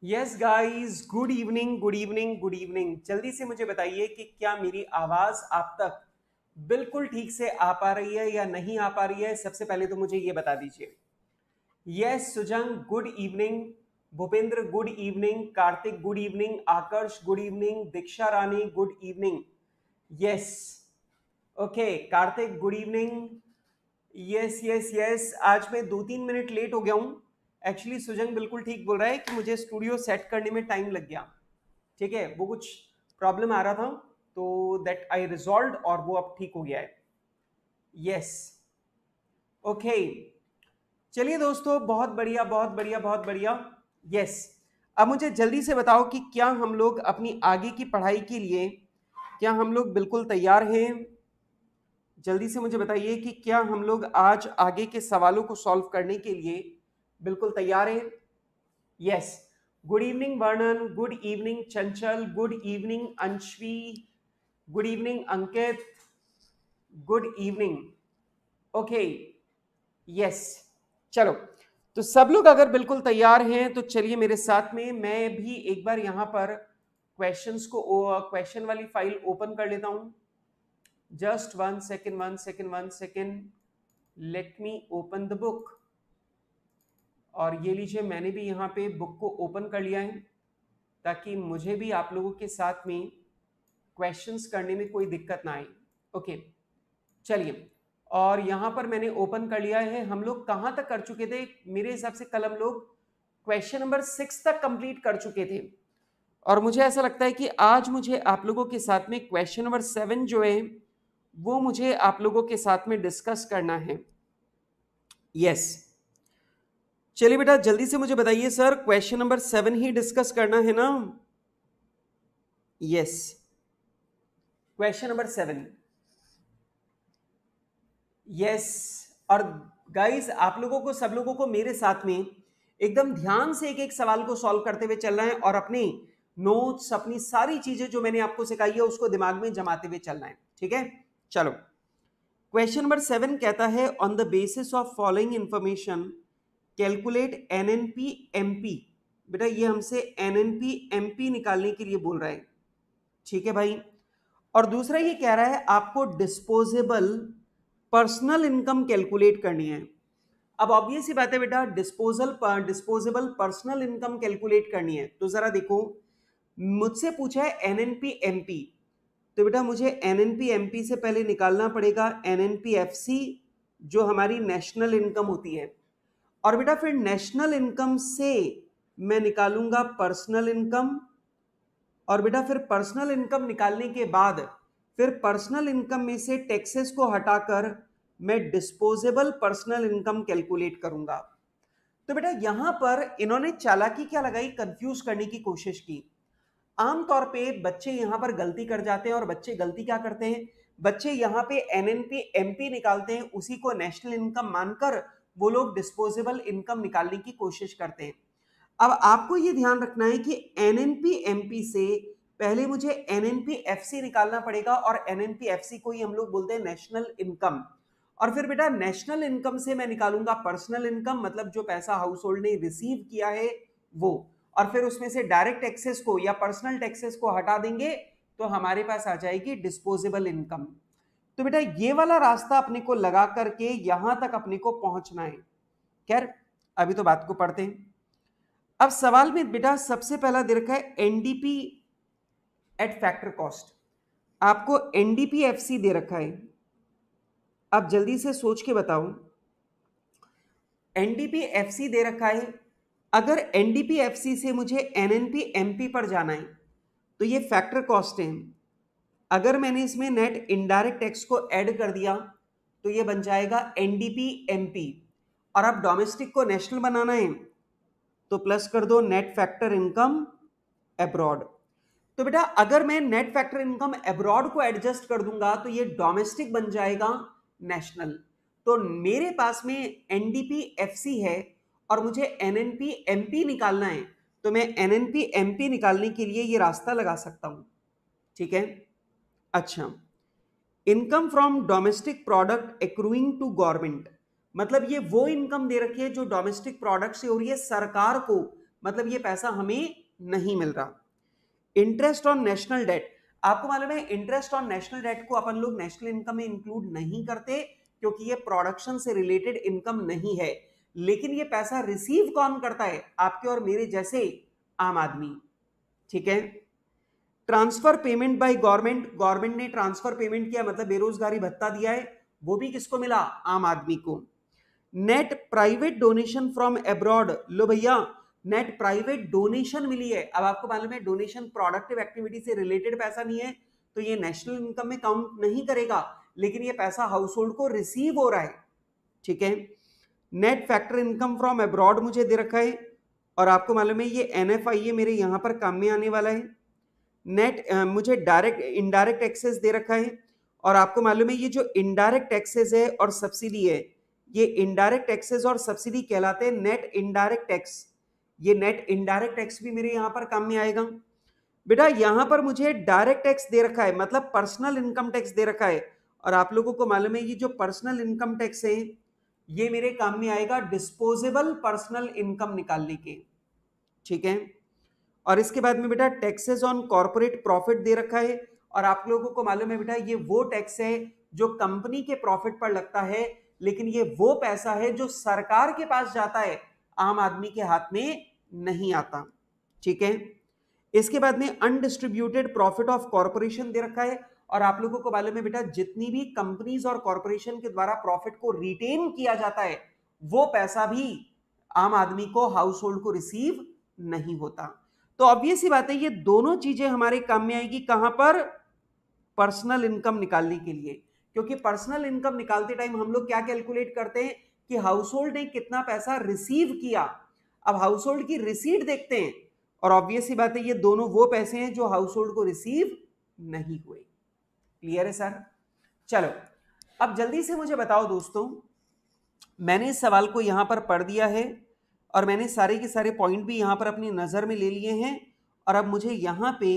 Yes guys, good evening good evening good evening. जल्दी से मुझे बताइए कि क्या मेरी आवाज आप तक बिल्कुल ठीक से आ पा रही है या नहीं आ पा रही है। सबसे पहले तो मुझे ये बता दीजिए। Yes Sujang, good evening. Bhupendra, good evening. Kartik, good evening. Akarsh, good evening. Diksha Rani, good evening. Yes, okay. Kartik, good evening. Yes yes yes, आज मैं 2-3 मिनट लेट हो गया हूँ। एक्चुअली सुजंग बिल्कुल ठीक बोल रहा है कि मुझे स्टूडियो सेट करने में टाइम लग गया। ठीक है, वो कुछ प्रॉब्लम आ रहा था, तो दैट आई रिजॉल्व और वो अब ठीक हो गया है। Yes, okay. चलिए दोस्तों, बहुत बढ़िया बहुत बढ़िया बहुत बढ़िया। यस, अब मुझे जल्दी से बताओ कि क्या हम लोग अपनी आगे की पढ़ाई के लिए, क्या हम लोग बिल्कुल तैयार हैं? जल्दी से मुझे बताइए कि क्या हम लोग आज आगे के सवालों को सॉल्व करने के लिए बिल्कुल तैयार हैं? यस। गुड इवनिंग वर्णन, गुड इवनिंग चंचल, गुड इवनिंग अंशवी, गुड इवनिंग अंकित, गुड इवनिंग। Okay, yes. चलो, तो सब लोग अगर बिल्कुल तैयार हैं तो चलिए मेरे साथ में, मैं भी एक बार यहां पर क्वेश्चन वाली फाइल ओपन कर लेता हूं। Just 1 second 1 second 1 second, let me open the book. और ये लीजिए, मैंने भी यहाँ पे बुक को ओपन कर लिया है ताकि मुझे भी आप लोगों के साथ में क्वेश्चंस करने में कोई दिक्कत ना आए। ओके, चलिए। और यहाँ पर मैंने ओपन कर लिया है। हम लोग कहाँ तक कर चुके थे? मेरे हिसाब से कल हम लोग क्वेश्चन नंबर 6 तक कंप्लीट कर चुके थे, और मुझे ऐसा लगता है कि आज मुझे आप लोगों के साथ में क्वेश्चन नंबर 7 जो है वो मुझे आप लोगों के साथ में डिस्कस करना है। यस, चलिए बेटा, जल्दी से मुझे बताइए सर, क्वेश्चन नंबर 7 ही डिस्कस करना है ना? Yes, question number 7। यस। और गाइस, आप लोगों को, सब लोगों को मेरे साथ में एकदम ध्यान से एक एक सवाल को सॉल्व करते हुए चलना है, और अपनी नोट्स, अपनी सारी चीजें जो मैंने आपको सिखाई है उसको दिमाग में जमाते हुए चलना है। ठीक है, चलो। क्वेश्चन नंबर 7 कहता है, on the basis of following information calculate NNP MP. बेटा, ये हमसे एनएनपी एमपी निकालने के लिए बोल रहा है। ठीक है भाई। और दूसरा ये कह रहा है आपको डिस्पोजेबल पर्सनल इनकम कैलकुलेट करनी है। अब ऑब्वियस सी बात है बेटा, डिस्पोजेबल पर्सनल इनकम कैलकुलेट करनी है, तो जरा देखो, मुझसे पूछा है एनएनपी एमपी, तो बेटा मुझे एनएनपी एमपी से पहले निकालना पड़ेगा एनएनपी एफसी, जो हमारी नेशनल इनकम होती है। और बेटा फिर नेशनल इनकम से मैं निकालूंगा पर्सनल इनकम, और बेटा फिर पर्सनल इनकम निकालने के बाद फिर पर्सनल इनकम में से टैक्सेस को हटाकर मैं डिस्पोजेबल पर्सनल इनकम कैलकुलेट करूंगा। तो बेटा यहां पर इन्होंने चालाकी क्या लगाई, कंफ्यूज करने की कोशिश की। आमतौर पे बच्चे यहां पर गलती कर जाते हैं, और बच्चे गलती क्या करते हैं, बच्चे यहां पे एनएनपी एमपी निकालते हैं, उसी को नेशनल इनकम मानकर वो लोग डिस्पोजेबल इनकम निकालने की कोशिश करते हैं। अब आपको ये ध्यान रखना है कि एनएनपी एमपी से पहले मुझे एनएनपी एफसी निकालना पड़ेगा, और एनएनपी एफसी को ही हम लोग बोलते हैं नेशनल इनकम। और फिर बेटा नेशनल इनकम से मैं निकालूंगा पर्सनल इनकम, मतलब जो पैसा हाउस होल्ड ने रिसीव किया है वो, और फिर उसमें से डायरेक्ट टैक्सेस को या पर्सनल टैक्सेस को हटा देंगे तो हमारे पास आ जाएगी डिस्पोजेबल इनकम। तो बेटा ये वाला रास्ता अपने को लगा करके यहां तक अपने को पहुंचना है। खैर, अभी तो बात को पढ़ते हैं। अब सवाल में बेटा सबसे पहला दे रखा है एनडीपी एट फैक्टर कॉस्ट, आपको एनडीपी एफसी दे रखा है। अब जल्दी से सोच के बताओ, एनडीपी एफसी दे रखा है, अगर एनडीपी एफसी से मुझे एनएनपी एमपी पर जाना है तो ये फैक्टर कॉस्ट है। अगर मैंने इसमें नेट इनडायरेक्ट टैक्स को ऐड कर दिया तो ये बन जाएगा एनडीपी एमपी। और अब डोमेस्टिक को नेशनल बनाना है तो प्लस कर दो नेट फैक्टर इनकम अब्रॉड। तो बेटा अगर मैं नेट फैक्टर इनकम अब्रॉड को एडजस्ट कर दूंगा तो ये डोमेस्टिक बन जाएगा नेशनल। तो मेरे पास में एनडीपी एफसी है और मुझे एनएनपी एमपी निकालना है, तो मैं एनएनपी एमपी निकालने के लिए ये रास्ता लगा सकता हूं। ठीक है, अच्छा। Income from domestic product accruing to government, मतलब ये वो इनकम दे रखी है जो डोमेस्टिक प्रोडक्ट से हो रही है, सरकार को मतलब ये पैसा हमें नहीं मिल रहा। इंटरेस्ट ऑन नेशनल डेट, आपको मालूम है इंटरेस्ट ऑन नेशनल डेट को अपन लोग नेशनल इनकम में इंक्लूड नहीं करते क्योंकि ये प्रोडक्शन से रिलेटेड इनकम नहीं है, लेकिन ये पैसा रिसीव कौन करता है? आपके और मेरे जैसे आम आदमी। ठीक है। Transfer payment by government, government ने ट्रांसफर पेमेंट किया मतलब बेरोजगारी भत्ता दिया है, वो भी किसको मिला? आम आदमी को। Net private donation from abroad, लो भैया नेट प्राइवेट डोनेशन मिली है। अब आपको मालूम है डोनेशन प्रोडक्टिव एक्टिविटी से रिलेटेड पैसा नहीं है तो ये नेशनल इनकम में काउंट नहीं करेगा, लेकिन ये पैसा हाउस होल्ड को रिसीव हो रहा है। ठीक है। Net factor income from abroad मुझे दे रखा है और आपको मालूम है ये NFI मेरे यहां पर काम में आने वाला है। नेट मुझे डायरेक्ट इनडायरेक्ट टैक्सेस दे रखा है और आपको मालूम है ये जो इनडायरेक्ट टैक्सेस है और सब्सिडी है, ये इनडायरेक्ट टैक्सेस और सब्सिडी कहलाते हैं नेट इनडायरेक्ट टैक्स। ये नेट इनडायरेक्ट टैक्स भी मेरे यहां पर काम में आएगा। बेटा यहां पर मुझे डायरेक्ट टैक्स दे रखा है मतलब पर्सनल इनकम टैक्स दे रखा है और आप लोगों को मालूम है ये जो पर्सनल इनकम टैक्स है ये मेरे काम में आएगा डिस्पोजेबल पर्सनल इनकम निकालने के। ठीक है। और इसके बाद में बेटा टैक्सेस ऑन कॉर्पोरेट प्रॉफिट दे रखा है और आप लोगों को मालूम है बेटा ये वो टैक्स है जो कंपनी के प्रॉफिट पर लगता है, लेकिन ये वो पैसा है जो सरकार के पास जाता है, आम आदमी के हाथ में नहीं आता। ठीक है। इसके बाद में अनडिस्ट्रीब्यूटेड प्रॉफिट ऑफ कॉर्पोरेशन दे रखा है और आप लोगों को मालूम है बेटा जितनी भी कंपनीज और कॉर्पोरेशन के द्वारा प्रॉफिट को रिटेन किया जाता है वो पैसा भी आम आदमी को, हाउस होल्ड को रिसीव नहीं होता। तो ऑब्वियस सी बात है ये दोनों चीजें हमारे काम में आएगी कहां पर? पर्सनल इनकम निकालने के लिए, क्योंकि पर्सनल इनकम निकालते टाइम हम लोग क्या कैलकुलेट करते हैं कि हाउस होल्ड ने कितना पैसा रिसीव किया। अब हाउस होल्ड की रिसीट देखते हैं और ऑब्वियस सी बात है ये दोनों वो पैसे हैं जो हाउस होल्ड को रिसीव नहीं हुए। क्लियर है सर? चलो अब जल्दी से मुझे बताओ दोस्तों, मैंने इस सवाल को यहां पर पढ़ दिया है और मैंने सारे के सारे पॉइंट भी यहां पर अपनी नजर में ले लिए हैं और अब मुझे यहां पे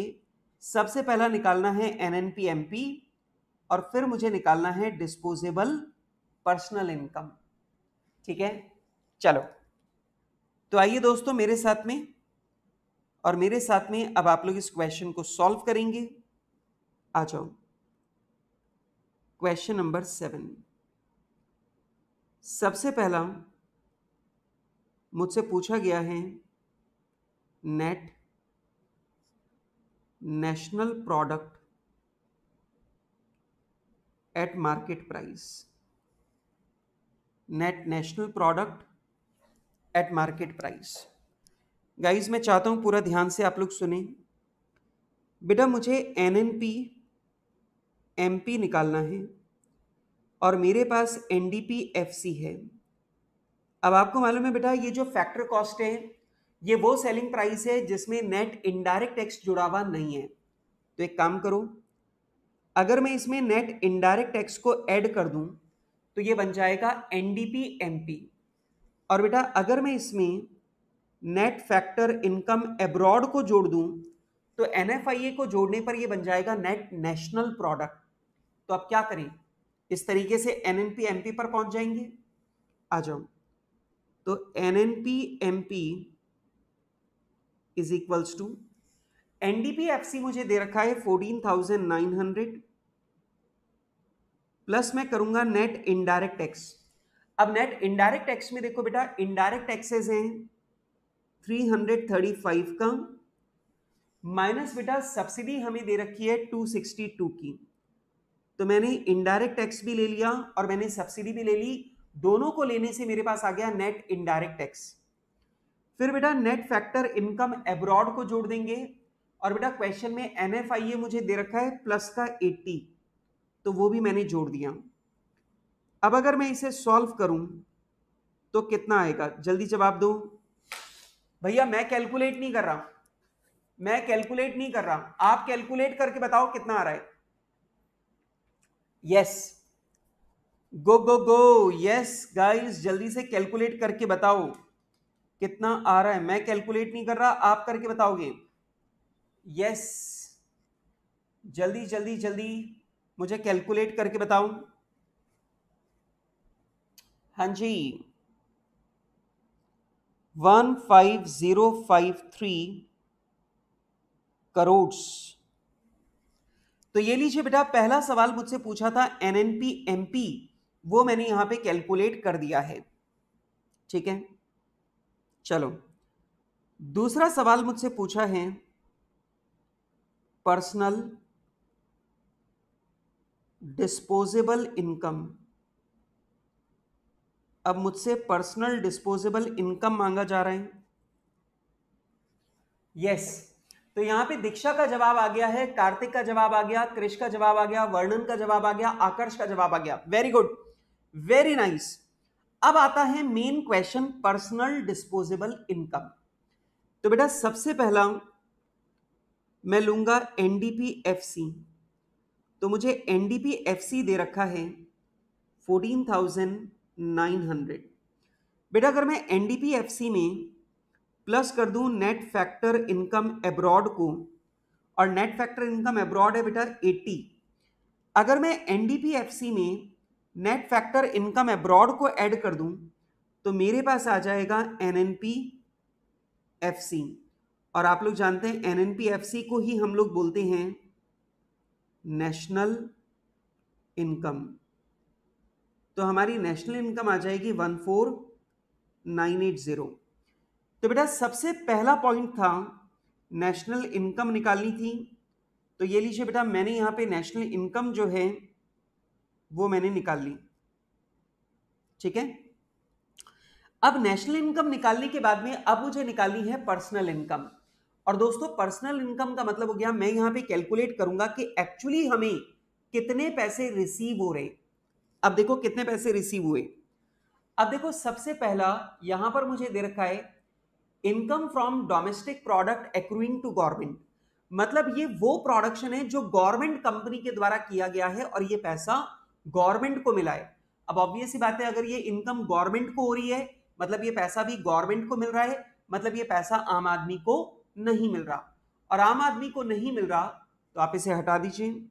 सबसे पहला निकालना है NNP-MP और फिर मुझे निकालना है डिस्पोजेबल पर्सनल इनकम। ठीक है। चलो तो आइए दोस्तों मेरे साथ में, और मेरे साथ में अब आप लोग इस क्वेश्चन को सॉल्व करेंगे। आ जाओ क्वेश्चन नंबर 7। सबसे पहला मुझसे पूछा गया है net national product at market price. Net national product at market price. Guys मैं चाहता हूं पूरा ध्यान से आप लोग सुने। बेटा मुझे NNP-MP निकालना है और मेरे पास NDP-FC है। अब आपको मालूम है बेटा ये जो फैक्टर कॉस्ट है ये वो सेलिंग प्राइस है जिसमें नेट इनडायरेक्ट टैक्स जुड़ा हुआ नहीं है। तो एक काम करो, अगर मैं इसमें नेट इनडायरेक्ट टैक्स को ऐड कर दूं तो ये बन जाएगा NDP-MP। और बेटा अगर मैं इसमें नेट फैक्टर इनकम अब्रॉड को जोड़ दूं तो NFIA को जोड़ने पर ये बन जाएगा नेट नेशनल प्रोडक्ट। तो अब क्या करें, इस तरीके से NNP-MP पर पहुंच जाएंगे। आ जाओ, तो NNP-MP is equals to NDP-FC मुझे दे रखा है 14,900 प्लस मैं करूंगा नेट इनडायरेक्ट टैक्स। अब नेट इनडायरेक्ट टैक्स में देखो बेटा इनडायरेक्ट टैक्सेस हैं 335 का, माइनस बेटा सब्सिडी हमें दे रखी है 262 की। तो मैंने इनडायरेक्ट टैक्स भी ले लिया और मैंने सब्सिडी भी ले ली, दोनों को लेने से मेरे पास आ गया नेट इनडायरेक्ट टैक्स। फिर बेटा नेट फैक्टर इनकम अब्रॉड को जोड़ देंगे और बेटा क्वेश्चन में NFIA मुझे दे रखा है प्लस का 80, तो वो भी मैंने जोड़ दिया। अब अगर मैं इसे सॉल्व करूं तो कितना आएगा, जल्दी जवाब दो भैया। मैं कैलकुलेट नहीं कर रहा, मैं कैलकुलेट नहीं कर रहा, आप कैलकुलेट करके बताओ कितना आ रहा है। यस, गो गो गो, यस गाइस जल्दी से कैलकुलेट करके बताओ कितना आ रहा है। मैं कैलकुलेट नहीं कर रहा, आप करके बताओगे। यस, जल्दी जल्दी जल्दी मुझे कैलकुलेट करके बताओ। हाँ जी, 15,053 करोड़। तो ये लीजिए बेटा, पहला सवाल मुझसे पूछा था एनएनपी एमपी, वो मैंने यहां पे कैलकुलेट कर दिया है। ठीक है, चलो दूसरा सवाल मुझसे पूछा है पर्सनल डिस्पोजेबल इनकम। अब मुझसे पर्सनल डिस्पोजेबल इनकम मांगा जा रहा है। यस, तो यहां पे दीक्षा का जवाब आ गया है, कार्तिक का जवाब आ गया, क्रिश का जवाब आ गया, वर्णन का जवाब आ गया, आकर्ष का जवाब आ गया। Very good, very nice. अब आता है main question, personal disposable income. तो बेटा सबसे पहला मैं लूंगा एनडीपीएफसी। तो मुझे एनडीपीएफसी दे रखा है 14,900। बेटा अगर मैं एनडीपीएफसी में प्लस कर दूं नेट फैक्टर इनकम एब्रॉड को, और नेट फैक्टर इनकम एब्रॉड है बेटा 80। अगर मैं एनडीपीएफसी में नेट फैक्टर इनकम एब्रॉड को ऐड कर दूं तो मेरे पास आ जाएगा एनएनपीएफसी। और आप लोग जानते हैं एनएनपीएफसी को ही हम लोग बोलते हैं नेशनल इनकम। तो हमारी नेशनल इनकम आ जाएगी 14,980। तो बेटा सबसे पहला पॉइंट था नेशनल इनकम निकालनी थी। तो ये लीजिए बेटा, मैंने यहां पे नेशनल इनकम जो है वो मैंने निकाल ली। ठीक है, अब नेशनल इनकम निकालने के बाद में अब मुझे निकालनी है पर्सनल इनकम। और दोस्तों पर्सनल इनकम का मतलब हो गया, मैं यहां पे कैलकुलेट करूंगा कि एक्चुअली हमें कितने पैसे रिसीव हो रहे। अब देखो कितने पैसे रिसीव हुए। अब देखो सबसे पहला यहां पर मुझे दे रखा है income from domestic product accruing to government. मतलब ये वो प्रोडक्शन है जो गवर्नमेंट कंपनी के द्वारा किया गया है और ये पैसा गवर्नमेंट को मिला है। अब ऑब्वियस सी बात है, अगर ये इनकम गवर्नमेंट को हो रही है मतलब ये पैसा भी गवर्नमेंट को मिल रहा है, मतलब ये पैसा आम आदमी को नहीं मिल रहा। और आम आदमी को नहीं मिल रहा तो आप इसे हटा दीजिए,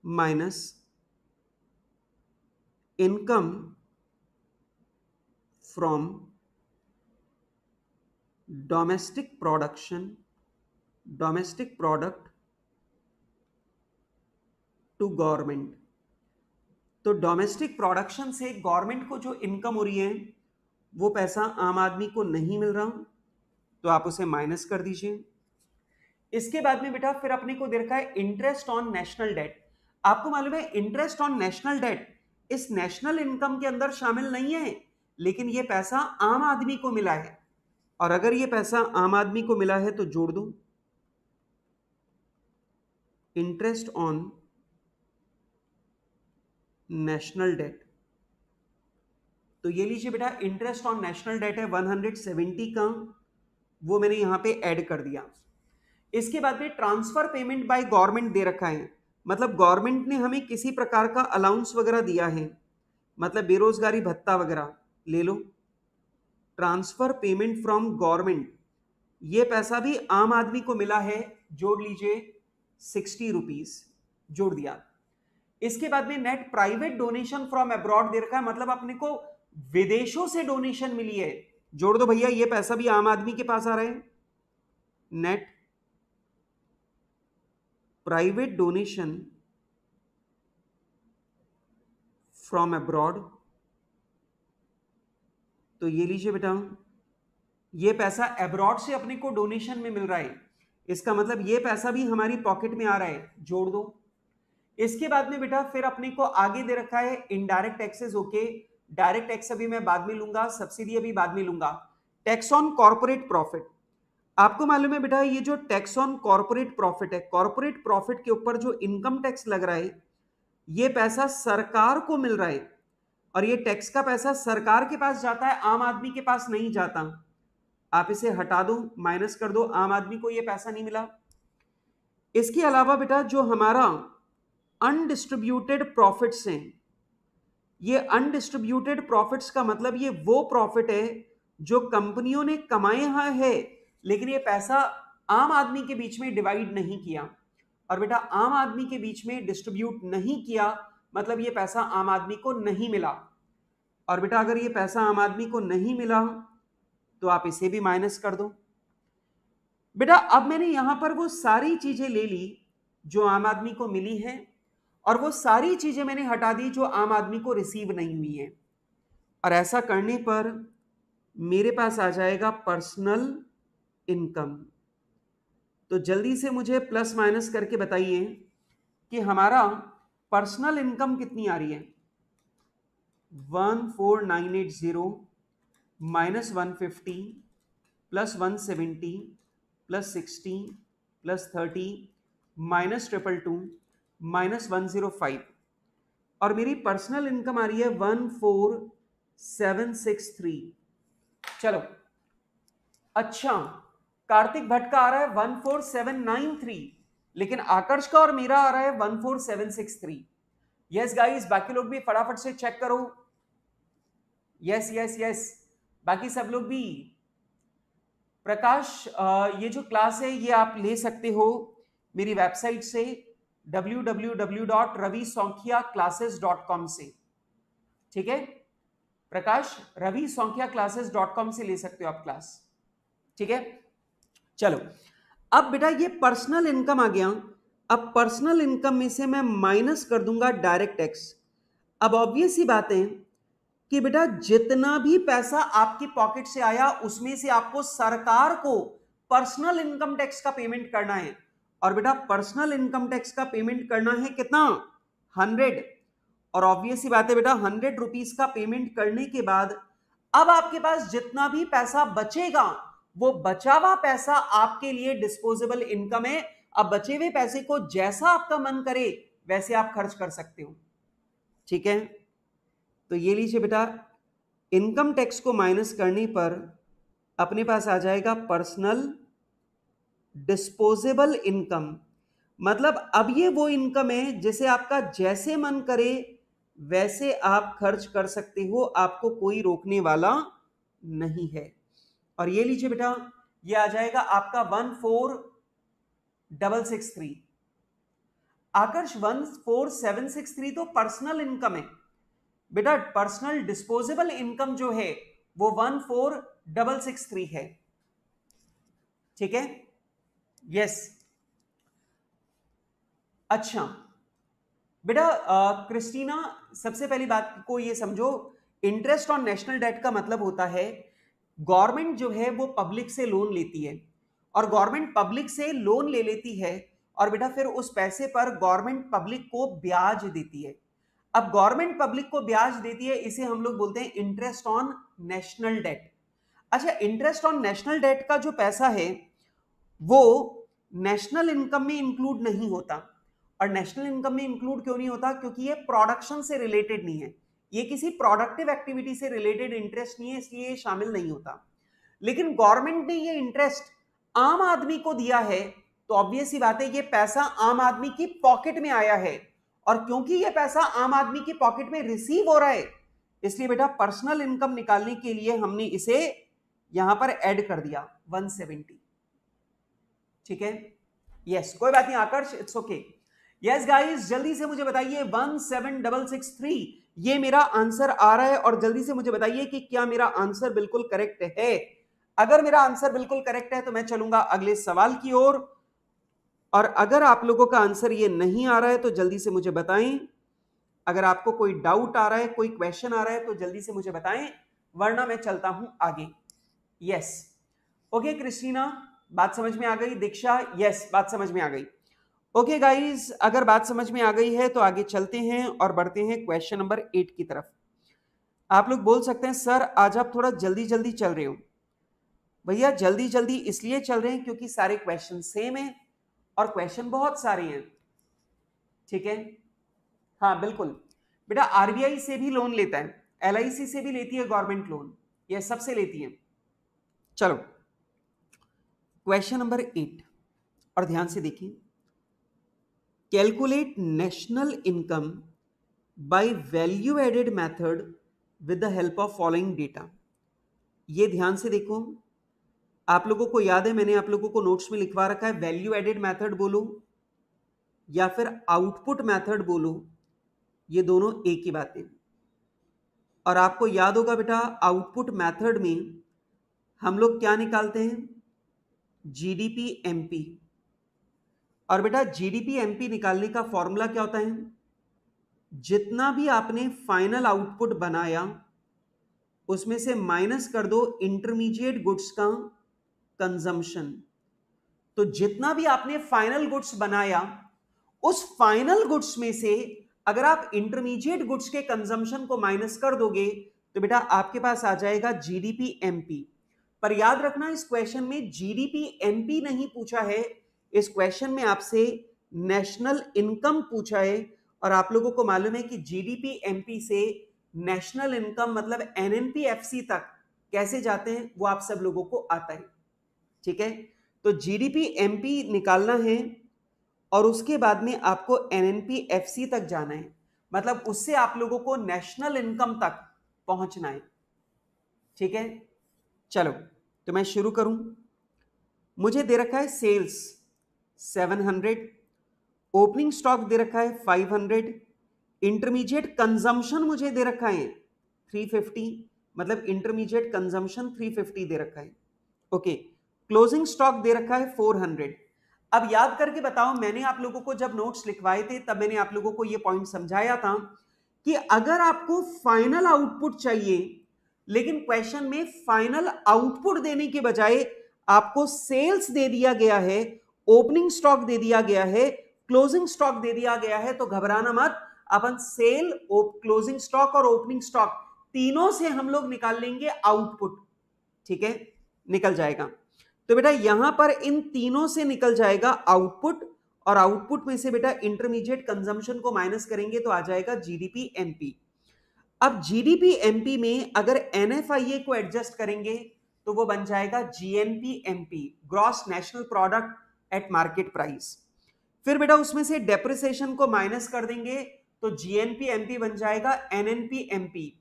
minus income from domestic production, domestic product to government. तो डोमेस्टिक प्रोडक्शन से गवर्नमेंट को जो इनकम हो रही है वो पैसा आम आदमी को नहीं मिल रहा, तो आप उसे माइनस कर दीजिए। इसके बाद में बेटा फिर अपने को दे रखा है इंटरेस्ट ऑन नेशनल डेट। आपको मालूम है इंटरेस्ट ऑन नेशनल डेट इस नेशनल इनकम के अंदर शामिल नहीं है, लेकिन ये पैसा आम आदमी को मिला है। और अगर ये पैसा आम आदमी को मिला है तो जोड़ दो इंटरेस्ट ऑन नेशनल डेट। तो ये लीजिए बेटा, इंटरेस्ट ऑन नेशनल डेट है 170 का, वो मैंने यहां पे ऐड कर दिया। इसके बाद में ट्रांसफर पेमेंट बाय गवर्नमेंट दे रखा है, मतलब गवर्नमेंट ने हमें किसी प्रकार का अलाउंस वगैरह दिया है, मतलब बेरोजगारी भत्ता वगैरह ले लो। ट्रांसफर पेमेंट फ्रॉम गवर्नमेंट, ये पैसा भी आम आदमी को मिला है, जोड़ लीजिए 60 रुपीज, जोड़ दिया। इसके बाद में net private donation from abroad दे रखा है, मतलब अपने को विदेशों से डोनेशन मिली है, जोड़ दो भैया, ये पैसा भी आम आदमी के पास आ रहा है। Net private donation from abroad, तो ये लीजिए बेटा, ये पैसा अब्रॉड से अपने को डोनेशन में मिल रहा है, इसका मतलब ये पैसा भी हमारी पॉकेट में आ रहा है, जोड़ दो। इसके बाद में बेटा फिर अपने को आगे दे रखा है indirect taxes. Okay, direct tax अभी मैं बाद में लूंगा, सब्सिडी अभी बाद में लूंगा। टैक्स ऑन कॉर्पोरेट प्रॉफिट, आपको मालूम है बेटा ये जो टैक्स ऑन कॉर्पोरेट प्रॉफिट है, कॉर्पोरेट प्रॉफिट के ऊपर जो इनकम टैक्स लग रहा है ये पैसा सरकार को मिल रहा है, और ये टैक्स का पैसा सरकार के पास जाता है, आम आदमी के पास नहीं जाता। आप इसे हटा दो, माइनस कर दो, आम आदमी को ये पैसा नहीं मिला। इसके अलावा बेटा जो हमारा अनडिस्ट्रीब्यूटेड प्रॉफिट्स हैं, ये अनडिस्ट्रीब्यूटेड प्रॉफिट्स का मतलब ये वो प्रॉफिट है जो कंपनियों ने कमाए हैं लेकिन ये पैसा आम आदमी के बीच में डिवाइड नहीं किया। और बेटा आम आदमी के बीच में डिस्ट्रीब्यूट नहीं किया मतलब ये पैसा आम आदमी को नहीं मिला। और बेटा अगर ये पैसा आम आदमी को नहीं मिला तो आप इसे भी माइनस कर दो। बेटा अब मैंने यहां पर वो सारी चीजें ले ली जो आम आदमी को मिली हैं, और वो सारी चीजें मैंने हटा दी जो आम आदमी को रिसीव नहीं हुई हैं। और ऐसा करने पर मेरे पास आ जाएगा पर्सनल इनकम। तो जल्दी से मुझे प्लस माइनस करके बताइए कि हमारा पर्सनल इनकम कितनी आ रही है। 14980 minus 150 plus 170 plus 60 plus 30 minus 222 minus 105, और मेरी पर्सनल इनकम आ रही है 14763। चलो अच्छा, कार्तिक भट्ट का आ रहा है 14793, लेकिन आकर्ष का और मेरा आ रहा है 14763। यस गाइस, बाकी लोग भी फटाफट से चेक करो। यस यस यस, बाकी सब लोग भी। प्रकाश, ये जो क्लास है ये आप ले सकते हो मेरी वेबसाइट से www.ravisonkiaclasses.com से। ठीक है प्रकाश, ravisonkiaclasses.com से ले सकते हो आप क्लास। ठीक है, चलो अब बेटा ये पर्सनल इनकम आ गया। अब पर्सनल इनकम में से मैं माइनस कर दूंगा डायरेक्ट टैक्स। अब ऑब्वियस ही बात है कि बेटा जितना भी पैसा आपकी पॉकेट से आया उसमें से आपको सरकार को पर्सनल इनकम टैक्स का पेमेंट करना है। और बेटा पर्सनल इनकम टैक्स का पेमेंट करना है कितना, 100। और ऑब्वियस ही बात है बेटा 100 रुपीज का पेमेंट करने के बाद अब आपके पास जितना भी पैसा बचेगा वो बचा हुआ पैसा आपके लिए डिस्पोजेबल इनकम है। अब बचे हुए पैसे को जैसा आपका मन करे वैसे आप खर्च कर सकते हो। ठीक है, तो ये लीजिए बेटा, इनकम टैक्स को माइनस करने पर अपने पास आ जाएगा पर्सनल डिस्पोजेबल इनकम। मतलब अब ये वो इनकम है जिसे आपका जैसे मन करे वैसे आप खर्च कर सकते हो, आपको कोई रोकने वाला नहीं है। और ये लीजिए बेटा, ये आ जाएगा आपका 14663। आकर्ष 14763 तो पर्सनल इनकम है बेटा, पर्सनल डिस्पोजेबल इनकम जो है वो 14663 है। ठीक है, यस। अच्छा बेटा क्रिस्टीना, सबसे पहली बात को ये समझो, इंटरेस्ट ऑन नेशनल डेट का मतलब होता है गवर्नमेंट जो है वो पब्लिक से लोन लेती है, और गवर्नमेंट पब्लिक से लोन ले लेती है, और बेटा फिर उस पैसे पर गवर्नमेंट पब्लिक को ब्याज देती है। अब गवर्नमेंट पब्लिक को ब्याज देती है, इसे हम लोग बोलते हैं इंटरेस्ट ऑन नेशनल डेट। अच्छा, इंटरेस्ट ऑन नेशनल डेट का जो पैसा है वो नेशनल इनकम में इंक्लूड नहीं होता। और नेशनल इनकम में इंक्लूड क्यों नहीं होता, क्योंकि ये प्रोडक्शन से रिलेटेड नहीं है, ये किसी प्रोडक्टिव एक्टिविटी से रिलेटेड इंटरेस्ट नहीं है, इसलिए ये शामिल नहीं होता। लेकिन गवर्नमेंट ने ये इंटरेस्ट आम आदमी को दिया है, तो ऑब्वियस ही बात है ये पैसा आम आदमी की पॉकेट में आया है, और क्योंकि ये पैसा आम आदमी की पॉकेट में रिसीव हो रहा है, इसलिए बेटा पर्सनल इनकम निकालने के लिए हमने इसे यहां पर ऐड कर दिया 170। ठीक है, यस, कोई बात नहीं आकर्ष, इट्स ओके। यस गाइस, जल्दी से मुझे बताइए 17663 ये मेरा आंसर आ रहा है, और जल्दी से मुझे बताइए कि क्या मेरा आंसर बिल्कुल करेक्ट है। अगर मेरा आंसर बिल्कुल करेक्ट है तो मैं चलूंगा अगले सवाल की ओर, और अगर आप लोगों का आंसर ये नहीं आ रहा है तो जल्दी से मुझे बताएं। अगर आपको कोई डाउट आ रहा है, कोई क्वेश्चन आ रहा है तो जल्दी से मुझे बताएं, वरना मैं चलता हूं आगे। यस, ओके क्रिस्टीना, बात समझ में आ गई। दीक्षा, यस, बात समझ में आ गई। ओके गाइस, अगर बात समझ में आ गई है तो आगे चलते हैं और बढ़ते हैं क्वेश्चन नंबर 8 की तरफ। आप लोग बोल सकते हैं सर आज आप थोड़ा जल्दी जल्दी चल रहे हो। भैया जल्दी जल्दी इसलिए चल रहे हैं क्योंकि सारे क्वेश्चन सेम हैं और क्वेश्चन बहुत सारे हैं। ठीक है, हाँ बिल्कुल बेटा, आरबीआई से भी लोन लेता है, एलआईसी से भी लेती है गवर्नमेंट लोन, ये सबसे लेती है। चलो क्वेश्चन नंबर 8, और ध्यान से देखिए, calculate national income by value added method with the help of following data. ये ध्यान से देखो, आप लोगों को याद है मैंने आप लोगों को नोट्स में लिखवा रखा है, वैल्यू एडेड मेथड बोलो या फिर आउटपुट मेथड बोलो, ये दोनों एक ही बात है। और आपको याद होगा बेटा आउटपुट मेथड में हम लोग क्या निकालते हैं? GDP MP. और बेटा जीडीपी एमपी निकालने का फॉर्मूला क्या होता है? जितना भी आपने फाइनल आउटपुट बनाया उसमें से माइनस कर दो इंटरमीडिएट गुड्स का कंजम्पशन। तो जितना भी आपने फाइनल गुड्स बनाया उस फाइनल गुड्स में से अगर आप इंटरमीडिएट गुड्स के कंजम्पशन को माइनस कर दोगे तो बेटा आपके पास आ जाएगा जीडीपी एमपी। पर याद रखना इस क्वेश्चन में जीडीपी एमपी नहीं पूछा है, इस क्वेश्चन में आपसे नेशनल इनकम पूछा है। और आप लोगों को मालूम है कि जीडीपी एमपी से नेशनल इनकम मतलब एनएनपीएफसी तक कैसे जाते हैं वो आप सब लोगों को आता है। ठीक है, तो जीडीपी एमपी निकालना है और उसके बाद में आपको एनएनपीएफसी तक जाना है, मतलब उससे आप लोगों को नेशनल इनकम तक पहुंचना है। ठीक है, चलो तो मैं शुरू करूं। मुझे दे रखा है सेल्स 700, ओपनिंग स्टॉक दे रखा है 500, इंटरमीडिएट कंजम्पशन मुझे दे रखा है 350, मतलब इंटरमीडिएट कंजम्पशन 350 दे रखा है। ओके, क्लोजिंग स्टॉक दे रखा है 400। अब याद करके बताओ, मैंने आप लोगों को जब नोट्स लिखवाए थे तब मैंने आप लोगों को यह पॉइंट समझाया था कि अगर आपको फाइनल आउटपुट चाहिए लेकिन क्वेश्चन में फाइनल आउटपुट देने के बजाय आपको सेल्स दे दिया गया है, ओपनिंग स्टॉक दे दिया गया है, क्लोजिंग स्टॉक दे दिया गया है, तो घबराना मत। अपन सेल, क्लोजिंग स्टॉक और ओपनिंग स्टॉक तीनों से हम लोग निकाल लेंगे आउटपुट। ठीक है, निकल जाएगा। तो बेटा यहां पर इन तीनों से निकल जाएगा आउटपुट और आउटपुट में से बेटा इंटरमीडिएट कंजम्पशन को माइनस करेंगे तो आ जाएगा जीडीपी एमपी। अब जीडीपी एमपी में अगर एनएफआईए को एडजस्ट करेंगे तो वो बन जाएगा GNP MP, gross national product at market price. फिर बेटा उसमें से डेप्रिसिएशन को माइनस कर देंगे तो जीएनपी एमपी बन जाएगा एनएनपी एमपी।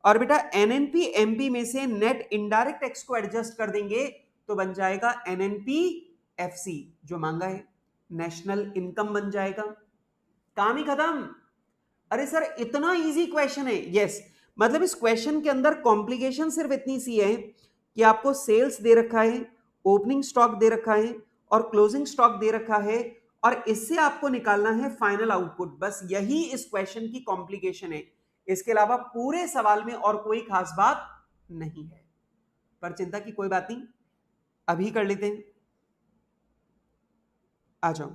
और बेटा एनएनपी एमपी में से नेट इनडायरेक्ट टैक्स को एडजस्ट कर देंगे तो बन जाएगा एनएनपी एफसी, जो मांगा है नेशनल इनकम बन जाएगा। काम ही खत्म। अरे सर इतना इजी क्वेश्चन है। यस, मतलब इस क्वेश्चन के अंदर कॉम्प्लिकेशन सिर्फ इतनी सी है कि आपको सेल्स दे रखा है, ओपनिंग स्टॉक दे रखा है और क्लोजिंग स्टॉक दे रखा है और इससे आपको निकालना है फाइनल आउटपुट। बस यही इस क्वेश्चन की कॉम्प्लिकेशन है, इसके अलावा पूरे सवाल में और कोई खास बात नहीं है। पर चिंता की कोई बात नहीं, अभी कर लेते हैं। आ जाओ,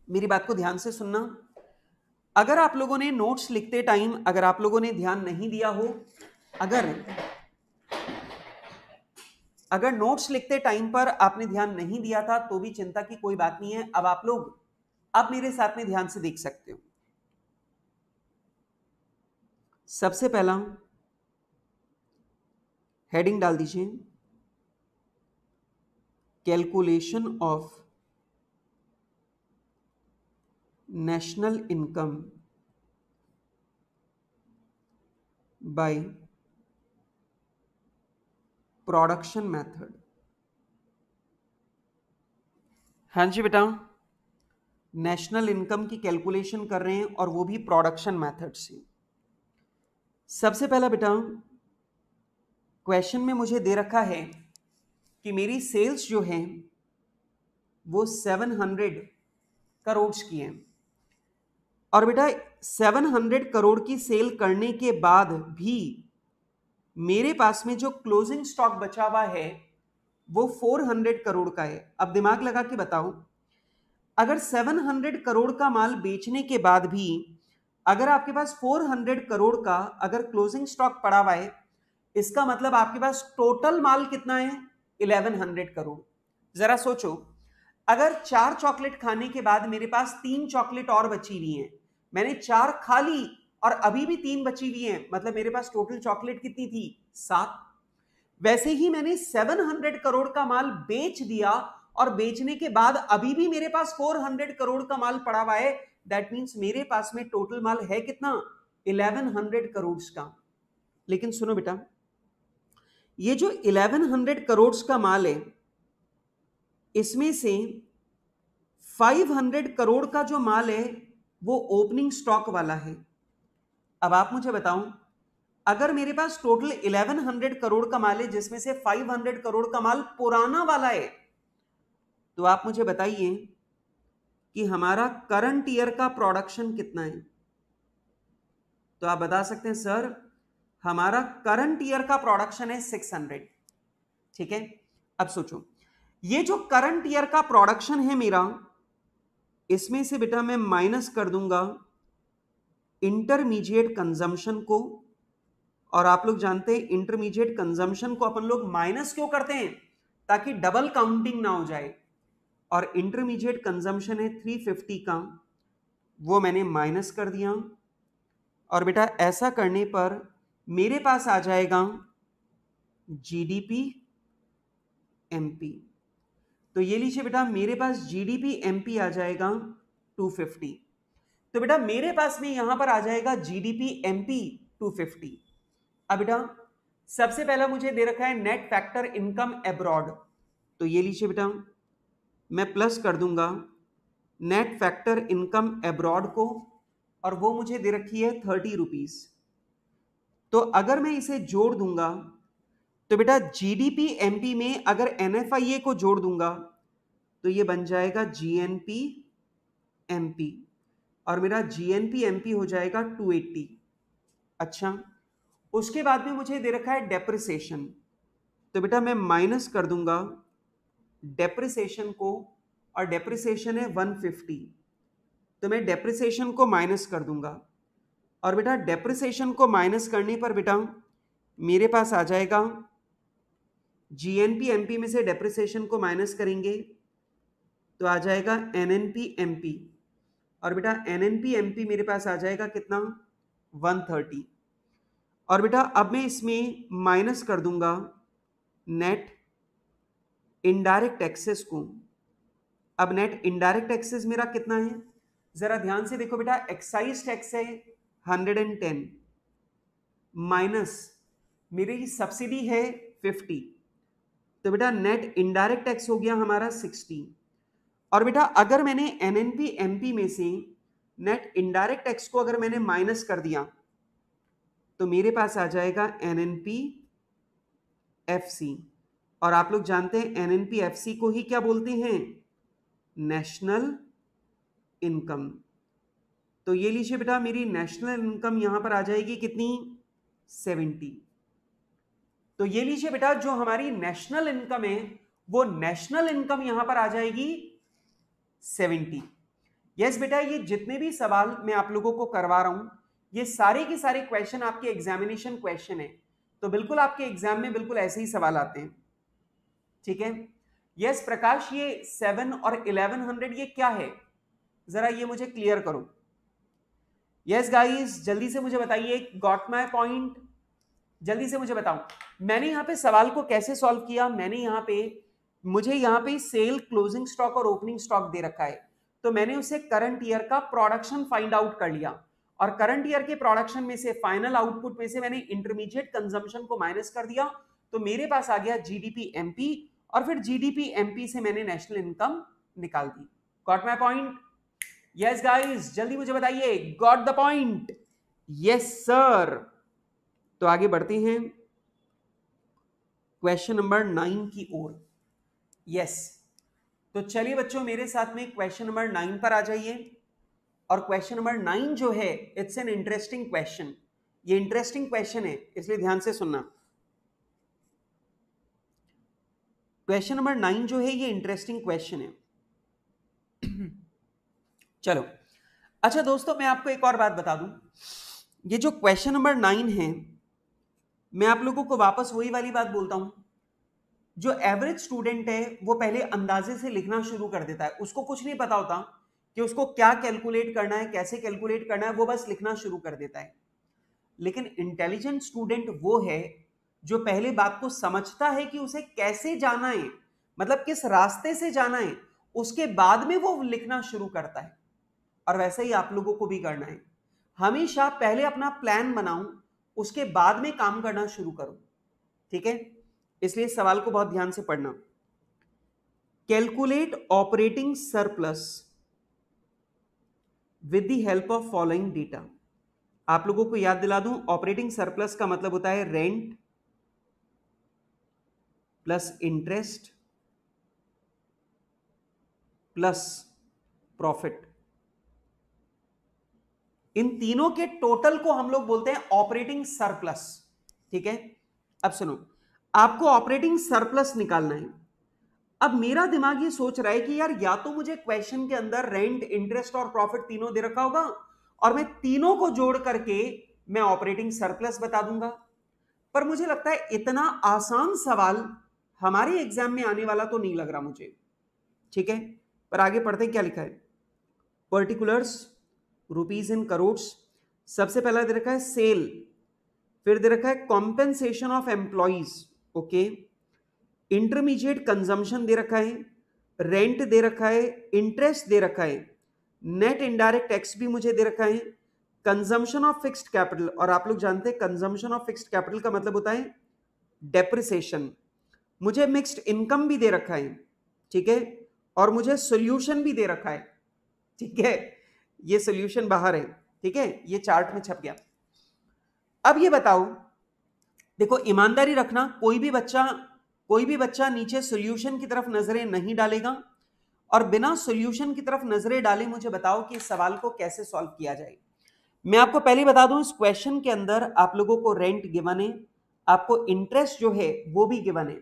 मेरी बात को ध्यान से सुनना। अगर आप लोगों ने नोट्स लिखते टाइम अगर आप लोगों ने ध्यान नहीं दिया हो, अगर नोट्स लिखते टाइम पर आपने ध्यान नहीं दिया था तो भी चिंता की कोई बात नहीं है। अब आप लोग अब मेरे साथ में ध्यान से देख सकते हो। सबसे पहला हेडिंग डाल दीजिए, calculation of national income by production method. हाँ जी बेटा, नेशनल इनकम की कैलकुलेशन कर रहे हैं और वो भी प्रोडक्शन मेथड से। सबसे पहला बेटा क्वेश्चन में मुझे दे रखा है कि मेरी सेल्स जो है वो 700 करोड़ की है और बेटा 700 करोड़ की सेल करने के बाद भी मेरे पास में जो क्लोजिंग स्टॉक बचा हुआ है वो 400 करोड़ का है। अब दिमाग लगा के बताओ, अगर 700 करोड़ का माल बेचने के बाद भी अगर आपके पास 400 करोड़ का अगर क्लोजिंग स्टॉक पड़ा हुआ है, इसका मतलब आपके पास टोटल माल कितना है? 1100 करोड़। जरा सोचो, अगर 4 चॉकलेट खाने के बाद मेरे पास 3 चॉकलेट और बची हुई हैं, मैंने 4 खा ली और अभी भी 3 बची हुई हैं, मतलब मेरे पास टोटल चॉकलेट कितनी थी? 7। वैसे ही मैंने 700 करोड़ का माल बेच दिया और बेचने के बाद अभी भी मेरे पास 400 करोड़ का माल पड़ा हुआ है। दैट मींस मेरे पास में टोटल माल है कितना? 1100 करोड़ का। लेकिन सुनो बेटा, ये जो 1100 करोड़ का माल है इसमें से 500 करोड़ का जो माल है वो ओपनिंग स्टॉक वाला है। अब आप मुझे बताओ, अगर मेरे पास टोटल 1100 करोड़ का माल है जिसमें से 500 करोड़ का माल पुराना वाला है, तो आप मुझे बताइए कि हमारा करंट ईयर का प्रोडक्शन कितना है। तो आप बता सकते हैं सर हमारा करंट ईयर का प्रोडक्शन है 600। ठीक है, अब सोचो ये जो करंट ईयर का प्रोडक्शन है मेरा, इसमें से बेटा मैं माइनस कर दूंगा इंटरमीडिएट कंजम्पशन को। और आप लोग जानते हैं इंटरमीडिएट कंजम्पशन को अपन लोग माइनस क्यों करते हैं, ताकि डबल काउंटिंग ना हो जाए। और इंटरमीडिएट कंजम्पशन है 350 का, वो मैंने माइनस कर दिया। और बेटा ऐसा करने पर मेरे पास आ जाएगा जीडीपी एमपी। तो ये लीजिए बेटा मेरे पास जीडीपी एमपी आ जाएगा 250। तो बेटा मेरे पास में यहां पर आ जाएगा जीडीपी एमपी 250। अब बेटा सबसे पहला मुझे दे रखा है नेट फैक्टर इनकम एब्रॉड। तो ये लीजिए बेटा मैं प्लस कर दूंगा नेट फैक्टर इनकम एब्रॉड को, और वो मुझे दे रखी है 30 रुपीज। तो अगर मैं इसे जोड़ दूंगा तो बेटा जीडीपी एमपी में अगर एनएफआईए को जोड़ दूंगा तो ये बन जाएगा जीएनपी एमपी, और मेरा जीएनपी एमपी हो जाएगा 280। अच्छा, उसके बाद में मुझे दे रखा है डेप्रिसिएशन। तो बेटा मैं माइनस कर दूंगा डेप्रिसिएशन को, और डेप्रिसिएशन है 150। तो मैं डेप्रिसिएशन को माइनस कर दूंगा, और बेटा डेप्रिसिएशन को माइनस करने पर बेटा मेरे पास आ जाएगा जीएनपी एमपी में से डेप्रिसिएशन को माइनस करेंगे तो आ जाएगा एनएनपी एमपी। और बेटा एनएनपी एमपी मेरे पास आ जाएगा कितना 130। और बेटा अब मैं इसमें माइनस कर दूंगा नेट इनडायरेक्ट टैक्सेस को। अब नेट इनडायरेक्ट टैक्सेस मेरा कितना है, जरा ध्यान से देखो बेटा, एक्साइज टैक्स है 110 माइनस मेरी सब्सिडी है 50। तो बेटा नेट इनडायरेक्ट टैक्स हो गया हमारा 60। और बेटा अगर मैंने एनएनपी एमपी में से नेट इनडायरेक्ट टैक्स को अगर मैंने माइनस कर दिया तो मेरे पास आ जाएगा एनएनपी एफसी। और आप लोग जानते हैं एनएनपी एफसी को ही क्या बोलते हैं, नेशनल इनकम। तो ये लीजिए बेटा मेरी नेशनल इनकम यहां पर आ जाएगी कितनी 70। तो ये लीजिए बेटा जो हमारी नेशनल इनकम है वो नेशनल इनकम यहां पर आ जाएगी 70। यस बेटा ये जितने भी सवाल मैं आप लोगों को करवा रहा हूं ये सारे के सारे क्वेश्चन आपके एग्जामिनेशन क्वेश्चन है, तो बिल्कुल आपके एग्जाम में बिल्कुल ऐसे ही सवाल आते हैं। ठीक है, यस प्रकाश ये 7 और 1100 ये क्या है, जरा ये मुझे क्लियर करो। यस गाइस जल्दी से मुझे बताइए, गॉट माय पॉइंट, जल्दी से मुझे बताओ मैंने यहां पे सवाल को कैसे सॉल्व किया। मैंने यहां पे मुझे यहां पे सेल, क्लोजिंग स्टॉक और ओपनिंग स्टॉक दे रखा है, तो मैंने उसे करंट ईयर का प्रोडक्शन फाइंड आउट कर लिया, और करंट ईयर के प्रोडक्शन में से फाइनल आउटपुट में से मैंने इंटरमीडिएट कंजम्पशन को माइनस कर दिया, तो मेरे पास आ गया जीडीपी एमपी, और फिर जीडीपी एमपी से मैंने नेशनल इनकम निकाल दी। Got my point? Yes guys जल्दी मुझे बताइए, got the point? Yes sir. तो आगे बढ़ते हैं क्वेश्चन नंबर 9 की ओर। यस, तो चलिए बच्चों मेरे साथ में क्वेश्चन नंबर 9 पर आ जाइए। और क्वेश्चन नंबर 9 जो है इट्स एन इंटरेस्टिंग क्वेश्चन। ये इंटरेस्टिंग क्वेश्चन है इसलिए ध्यान से सुनना। क्वेश्चन नंबर 9 जो है ये इंटरेस्टिंग क्वेश्चन है। चलो अच्छा दोस्तों मैं आपको एक और बात बता दूं, ये जो क्वेश्चन नंबर 9 है मैं आप लोगों को वापस वही वाली बात बोलता हूं, जो एवरेज स्टूडेंट है वो पहले अंदाजे से लिखना शुरू कर देता है, उसको कुछ नहीं पता होता कि उसको क्या कैलकुलेट करना है, कैसे कैलकुलेट करना है, वो बस लिखना शुरू कर देता है। लेकिन इंटेलिजेंट स्टूडेंट वो है जो पहले बात को समझता है कि उसे कैसे जाना है, मतलब किस रास्ते से जाना है, उसके बाद में वो लिखना शुरू करता है। और वैसे ही आप लोगों को भी करना है, हमेशा पहले अपना प्लान बनाओ उसके बाद में काम करना शुरू करो। ठीक है, इसलिए सवाल को बहुत ध्यान से पढ़ना। Calculate operating surplus with the help of following data. आप लोगों को याद दिला दूं, ऑपरेटिंग सरप्लस का मतलब होता है rent plus interest plus profit. इन तीनों के टोटल को हम लोग बोलते हैं ऑपरेटिंग सरप्लस। ठीक है, अब सुनो, आपको ऑपरेटिंग सरप्लस निकालना है। अब मेरा दिमाग ये सोच रहा है कि यार या तो मुझे क्वेश्चन के अंदर रेंट, इंटरेस्ट और प्रॉफिट तीनों दे रखा होगा और मैं तीनों को जोड़ करके मैं ऑपरेटिंग सरप्लस बता दूंगा, पर मुझे लगता है इतना आसान सवाल हमारे एग्जाम में आने वाला तो नहीं लग रहा मुझे। ठीक है, पर आगे पढ़ते हैं क्या लिखा है। पर्टिकुलर्स, रुपीज इन करोड़, सबसे पहला दे रखा है सेल, फिर दे रखा है compensation of employees, okay, intermediate consumption दे रखा है, रेंट दे रखा है, इंटरेस्ट दे रखा है, नेट इनडायरेक्ट टैक्स भी मुझे दे रखा है, कंजम्पशन ऑफ फिक्स्ड कैपिटल, और आप लोग जानते हैं कंजम्पशन ऑफ फिक्स्ड कैपिटल का मतलब होता है डेप्रिसिएशन, मुझे मिक्स्ड इनकम भी दे रखा है, ठीक है, और मुझे सोल्यूशन भी दे रखा है। ठीक है, ये सोल्यूशन बाहर है, ठीक है, ये चार्ट में छप गया। अब ये बताओ, देखो ईमानदारी रखना, कोई भी बच्चा नीचे सोल्यूशन की तरफ नजरें नहीं डालेगा, और बिना सोल्यूशन की तरफ नजरें डाले मुझे बताओ कि इस सवाल को कैसे सॉल्व किया जाए। मैं आपको पहले बता दूं, इस क्वेश्चन के अंदर आप लोगों को रेंट गिवन है, आपको इंटरेस्ट जो है वो भी गिवन है।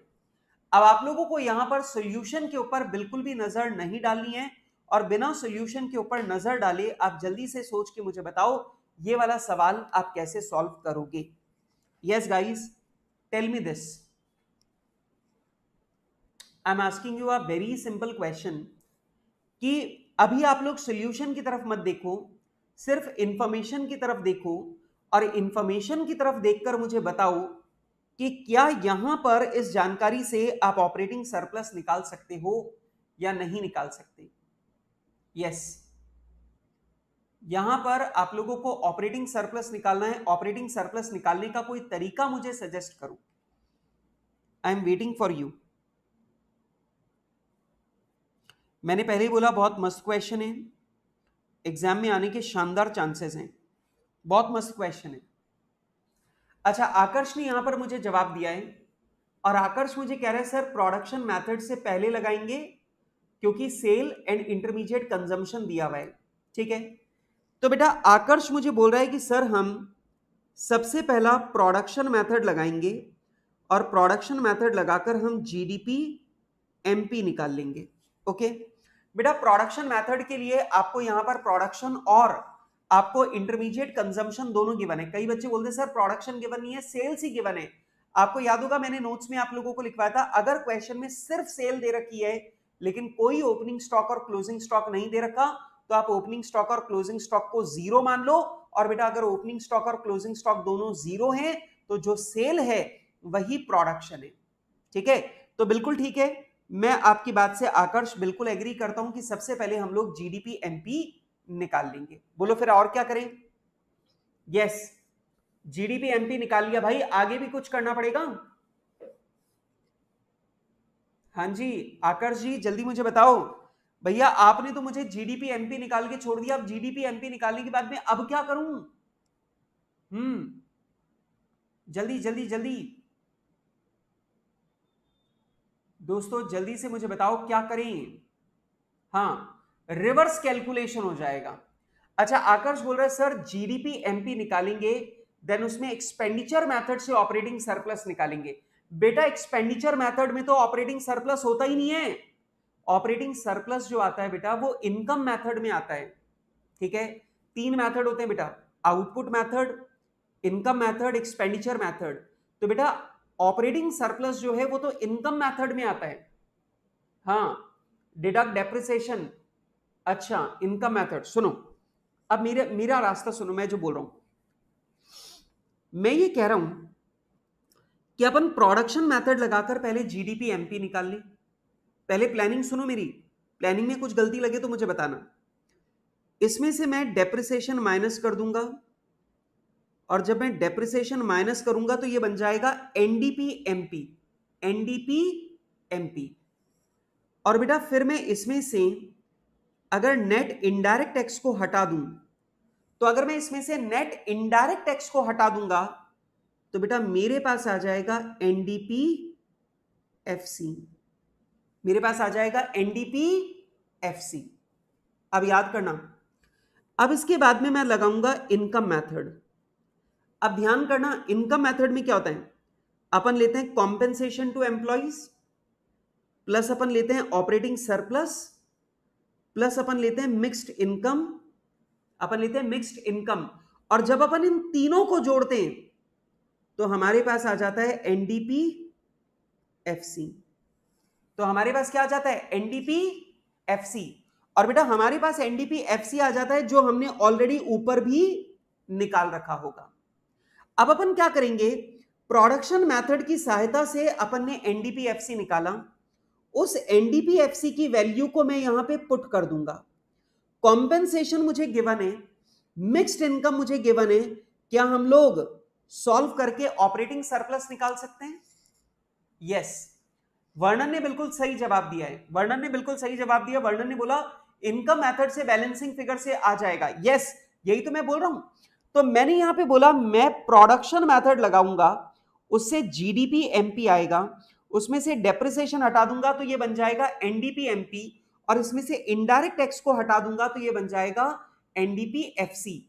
अब आप लोगों को यहां पर सोल्यूशन के ऊपर बिल्कुल भी नजर नहीं डालनी है, और बिना सोल्यूशन के ऊपर नजर डाले आप जल्दी से सोच के मुझे बताओ ये वाला सवाल आप कैसे सॉल्व करोगे। Yes guys, tell me this, I am asking you a very simple question कि अभी आप लोग सोल्यूशन की तरफ मत देखो, सिर्फ इंफॉर्मेशन की तरफ देखो, और इंफॉर्मेशन की तरफ देखकर मुझे बताओ कि क्या यहां पर इस जानकारी से आप ऑपरेटिंग सरप्लस निकाल सकते हो या नहीं निकाल सकते। यस, यहां पर आप लोगों को ऑपरेटिंग सरप्लस निकालना है। ऑपरेटिंग सरप्लस निकालने का कोई तरीका मुझे सजेस्ट करो, I am waiting for you. मैंने पहले ही बोला बहुत मस्त क्वेश्चन है, एग्जाम में आने के शानदार चांसेस हैं, बहुत मस्त क्वेश्चन है। अच्छा, आकर्ष ने यहां पर मुझे जवाब दिया है, और आकर्ष मुझे कह रहा है सर प्रोडक्शन मेथड से पहले लगाएंगे क्योंकि सेल एंड इंटरमीडिएट कंजम्पशन दिया हुआ है। ठीक है, तो बेटा आकर्ष मुझे बोल रहा है कि सर हम सबसे पहला प्रोडक्शन मेथड लगाएंगे, और प्रोडक्शन मेथड लगाकर हम जीडीपी एमपी निकाल लेंगे। ओके बेटा, प्रोडक्शन मेथड के लिए आपको यहां पर प्रोडक्शन और आपको इंटरमीडिएट कंजम्पशन दोनों गिवन है। कई बच्चे बोलते हैं सर प्रोडक्शन गिवन नहीं है, सेल्स ही गिवन है। आपको याद होगा मैंने नोट्स में आप लोगों को लिखवाया था, अगर क्वेश्चन में सिर्फ सेल दे रखी है लेकिन कोई ओपनिंग स्टॉक और क्लोजिंग स्टॉक नहीं दे रखा, तो आप ओपनिंग स्टॉक और क्लोजिंग स्टॉक को जीरो मान लो, और बेटा अगर ओपनिंग स्टॉक और क्लोजिंग स्टॉक दोनों जीरो हैं तो जो सेल है वही प्रोडक्शन है। ठीक है, तो बिल्कुल ठीक है, मैं आपकी बात से आकर्ष बिल्कुल एग्री करता हूं कि सबसे पहले हम लोग जीडीपी एमपी निकाल लेंगे। बोलो फिर और क्या करें। यस, जीडीपी एमपी निकाल लिया भाई, आगे भी कुछ करना पड़ेगा। हाँ जी आकर्ष जी, जल्दी मुझे बताओ। भैया आपने तो मुझे जीडीपी एमपी निकाल के छोड़ दिया, अब जीडीपी एमपी निकालने के बाद में अब क्या करूं। जल्दी जल्दी जल्दी दोस्तों, जल्दी से मुझे बताओ क्या करें। हाँ, रिवर्स कैलकुलेशन हो जाएगा। अच्छा, आकर्ष बोल रहा है सर जीडीपी एमपी निकालेंगे, देन उसमें एक्सपेंडिचर मेथड से ऑपरेटिंग सरप्लस निकालेंगे। बेटा एक्सपेंडिचर मेथड में तो ऑपरेटिंग सरप्लस होता ही नहीं है। ऑपरेटिंग सरप्लस जो आता है बेटा वो इनकम मेथड में आता है। ठीक है, तीन मेथड होते हैं बेटा, output method, income method, expenditure method. तो बेटा ऑपरेटिंग सरप्लस जो है वो तो इनकम मेथड में आता है। हाँ, डिडक्ट डेप्रिसिएशन, अच्छा इनकम मेथड। सुनो, अब मेरा रास्ता सुनो, मैं जो बोल रहा हूं, मैं ये कह रहा हूं कि अपन प्रोडक्शन मेथड लगाकर पहले जीडीपी एमपी निकाल लें। पहले प्लानिंग सुनो मेरी, प्लानिंग में कुछ गलती लगे तो मुझे बताना। इसमें से मैं डेप्रिसिएशन माइनस कर दूंगा, और जब मैं डेप्रिसिएशन माइनस करूंगा तो ये बन जाएगा एनडीपी एमपी, एनडीपी एमपी। और बेटा फिर मैं इसमें से अगर नेट इनडायरेक्ट टैक्स को हटा दूं तो अगर मैं इसमें से नेट इनडायरेक्ट टैक्स को हटा दूंगा तो बेटा मेरे पास आ जाएगा एनडीपी एफसी, मेरे पास आ जाएगा एनडीपी एफसी। अब याद करना, अब इसके बाद में मैं लगाऊंगा इनकम मेथड। अब ध्यान करना, इनकम मेथड में क्या होता है, अपन लेते हैं कॉम्पेंसेशन टू एम्प्लॉइज, प्लस अपन लेते हैं ऑपरेटिंग सरप्लस, प्लस अपन लेते हैं मिक्स्ड इनकम, अपन लेते हैं मिक्स्ड इनकम। और जब अपन इन तीनों को जोड़ते हैं तो हमारे पास आ जाता है एनडीपी एफसी। तो हमारे पास क्या आ जाता है, एनडीपी एफसी। और बेटा हमारे पास एनडीपी एफसी आ जाता है जो हमने ऑलरेडी ऊपर भी निकाल रखा होगा। अब अपन क्या करेंगे, प्रोडक्शन मेथड की सहायता से अपन ने एनडीपी एफसी निकाला, उस एनडीपी एफसी की वैल्यू को मैं यहां पे पुट कर दूंगा। कॉम्पेंसेशन मुझे गिवन है, मिक्स्ड इनकम मुझे गिवन है, क्या हम लोग सॉल्व करके ऑपरेटिंग सरप्लस निकाल सकते हैं? यस, वर्णन ने बिल्कुल सही जवाब दिया है, वर्णन ने बिल्कुल सही जवाब दिया। वर्णन ने बोला इनकम मेथड से बैलेंसिंग फिगर से आ जाएगा। यस, यही तो मैं बोल रहा हूं। तो मैंने यहां पे बोला मैं प्रोडक्शन मेथड लगाऊंगा, उससे जीडीपी एमपी आएगा, उसमें से डेप्रिसिएशन हटा दूंगा तो ये बन जाएगा एनडीपी एमपी, और इसमें से इनडायरेक्ट टैक्स को हटा दूंगा तो ये बन जाएगा एनडीपी एफसी।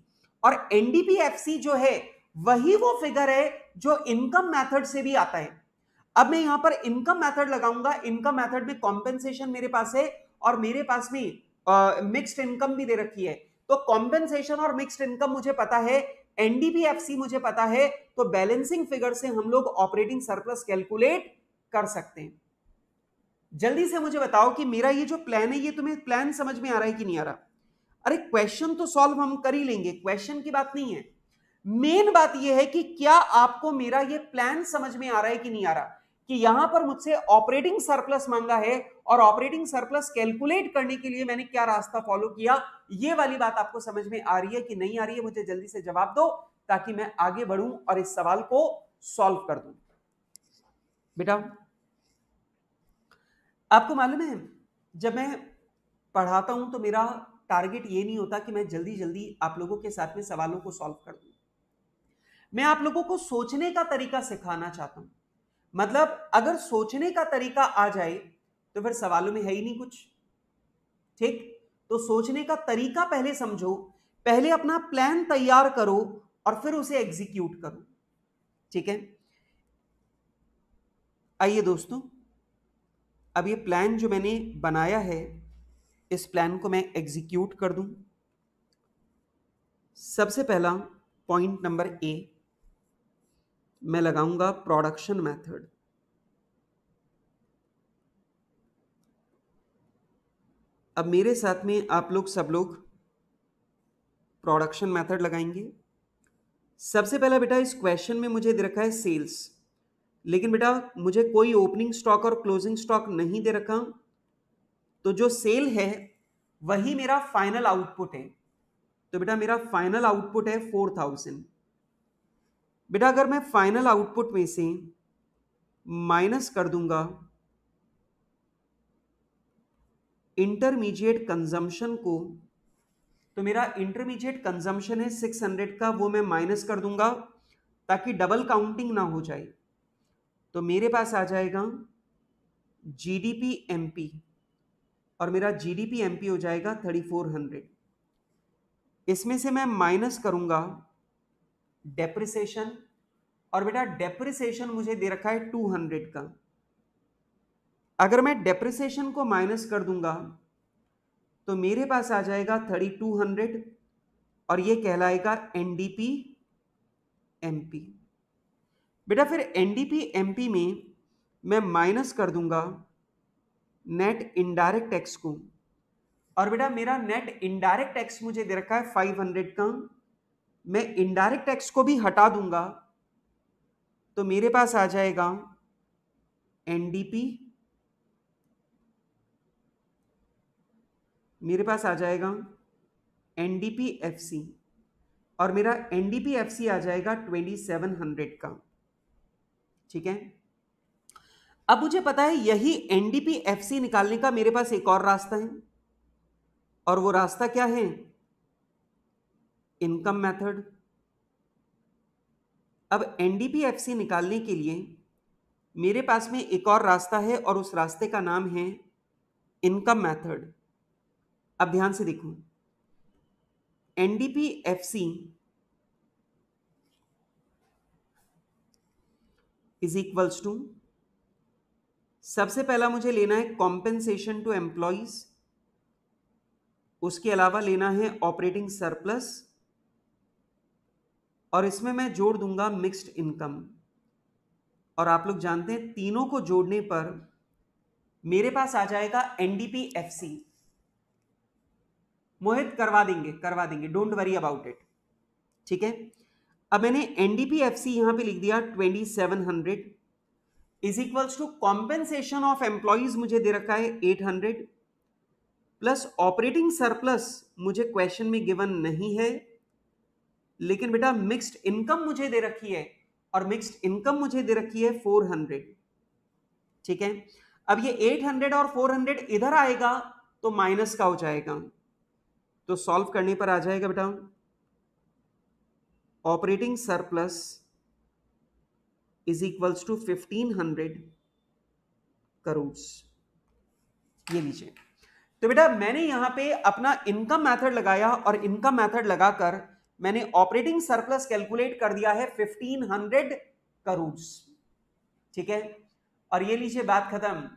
और एनडीपी एफसी जो है वही वो फिगर है जो इनकम मेथड से भी आता है। अब मैं यहां पर इनकम मेथड लगाऊंगा, इनकम मेथड में कॉम्पेंसेशन मेरे पास है और मेरे पास में मिक्स्ड इनकम भी दे रखी है। तो कॉम्पेंसेशन और मिक्स्ड इनकम मुझे पता है, एनडीपीएफसी मुझे पता है, तो बैलेंसिंग फिगर से हम लोग ऑपरेटिंग सरप्लस कैलकुलेट कर सकते हैं। जल्दी से मुझे बताओ कि मेरा ये जो प्लान है ये तुम्हें प्लान समझ में आ रहा है कि नहीं आ रहा? अरे क्वेश्चन तो सॉल्व हम कर ही लेंगे, क्वेश्चन की बात नहीं है, मेन बात यह है कि क्या आपको मेरा ये प्लान समझ में आ रहा है कि नहीं आ रहा, कि यहां पर मुझसे ऑपरेटिंग सरप्लस मांगा है और ऑपरेटिंग सरप्लस कैलकुलेट करने के लिए मैंने क्या रास्ता फॉलो किया। ये वाली बात आपको समझ में आ रही है कि नहीं आ रही है? मुझे जल्दी से जवाब दो ताकि मैं आगे बढ़ूं और इस सवाल को सॉल्व कर दूं। बेटा आपको मालूम है, जब मैं पढ़ाता हूं तो मेरा टारगेट ये नहीं होता कि मैं जल्दी जल्दी आप लोगों के साथ में सवालों को सॉल्व कर दूं। मैं आप लोगों को सोचने का तरीका सिखाना चाहता हूं। मतलब अगर सोचने का तरीका आ जाए तो फिर सवालों में है ही नहीं कुछ। ठीक, तो सोचने का तरीका पहले समझो, पहले अपना प्लान तैयार करो और फिर उसे एग्जीक्यूट करो। ठीक है, आइए दोस्तों, अब ये प्लान जो मैंने बनाया है इस प्लान को मैं एग्जीक्यूट कर दूं। सबसे पहला पॉइंट नंबर ए, मैं लगाऊंगा प्रोडक्शन मेथड। अब मेरे साथ में आप लोग सब लोग प्रोडक्शन मेथड लगाएंगे। सबसे पहला बेटा इस क्वेश्चन में मुझे दे रखा है सेल्स, लेकिन बेटा मुझे कोई ओपनिंग स्टॉक और क्लोजिंग स्टॉक नहीं दे रखा, तो जो सेल है वही मेरा फाइनल आउटपुट है। तो बेटा मेरा फाइनल आउटपुट है 4000। बेटा अगर मैं फाइनल आउटपुट में से माइनस कर दूंगा इंटरमीडिएट कंजम्पशन को, तो मेरा इंटरमीडिएट कंजम्पशन है 600 का, वो मैं माइनस कर दूंगा ताकि डबल काउंटिंग ना हो जाए। तो मेरे पास आ जाएगा जीडीपी एमपी, और मेरा जीडीपी एमपी हो जाएगा 3400। इसमें से मैं माइनस करूंगा डेप्रिसिएशन, और बेटा डेप्रिसिएशन मुझे दे रखा है 200 का। अगर मैं डेप्रिसिएशन को माइनस कर दूंगा तो मेरे पास आ जाएगा 3200, और ये कहलाएगा एनडीपी एमपी। बेटा फिर एनडीपी एमपी में मैं माइनस कर दूंगा नेट इनडायरेक्ट टैक्स को, और बेटा मेरा नेट इनडायरेक्ट टैक्स मुझे दे रखा है 500 का। मैं इनडायरेक्ट टैक्स को भी हटा दूंगा तो मेरे पास आ जाएगा एनडीपी, मेरे पास आ जाएगा एनडीपी एफसी, और मेरा एनडीपी एफसी आ जाएगा 2700 का। ठीक है, अब मुझे पता है यही एनडीपी एफसी निकालने का मेरे पास एक और रास्ता है, और वो रास्ता क्या है, इनकम मेथड। अब एनडीपीएफसी निकालने के लिए मेरे पास में एक और रास्ता है और उस रास्ते का नाम है इनकम मेथड। अब ध्यान से देखो, एनडीपीएफसी इज इक्वल्स टू, सबसे पहला मुझे लेना है कॉम्पेंसेशन टू एम्प्लॉइज, उसके अलावा लेना है ऑपरेटिंग सरप्लस, और इसमें मैं जोड़ दूंगा मिक्स्ड इनकम। और आप लोग जानते हैं तीनों को जोड़ने पर मेरे पास आ जाएगा एनडीपीएफसी। मोहित करवा देंगे, डोंट वरी अबाउट इट। ठीक है, अब मैंने एनडीपीएफसी यहां पे लिख दिया 2700 is equals to compensation of employees मुझे दे रखा है 800 प्लस ऑपरेटिंग सरप्लस मुझे क्वेश्चन में गिवन नहीं है, लेकिन बेटा मिक्स्ड इनकम मुझे दे रखी है और मिक्स्ड इनकम मुझे दे रखी है 400। ठीक है, अब ये 800 और 400 इधर आएगा तो माइनस का हो जाएगा, तो सॉल्व करने पर आ जाएगा बेटा operating surplus is equals to 1500 crore. ये लीजिए, तो बेटा मैंने यहां पे अपना इनकम मेथड लगाया और इनकम मेथड लगाकर मैंने ऑपरेटिंग सरप्लस कैलकुलेट कर दिया है 1500 करोड़। ठीक है, और ये लीजिए बात खत्म।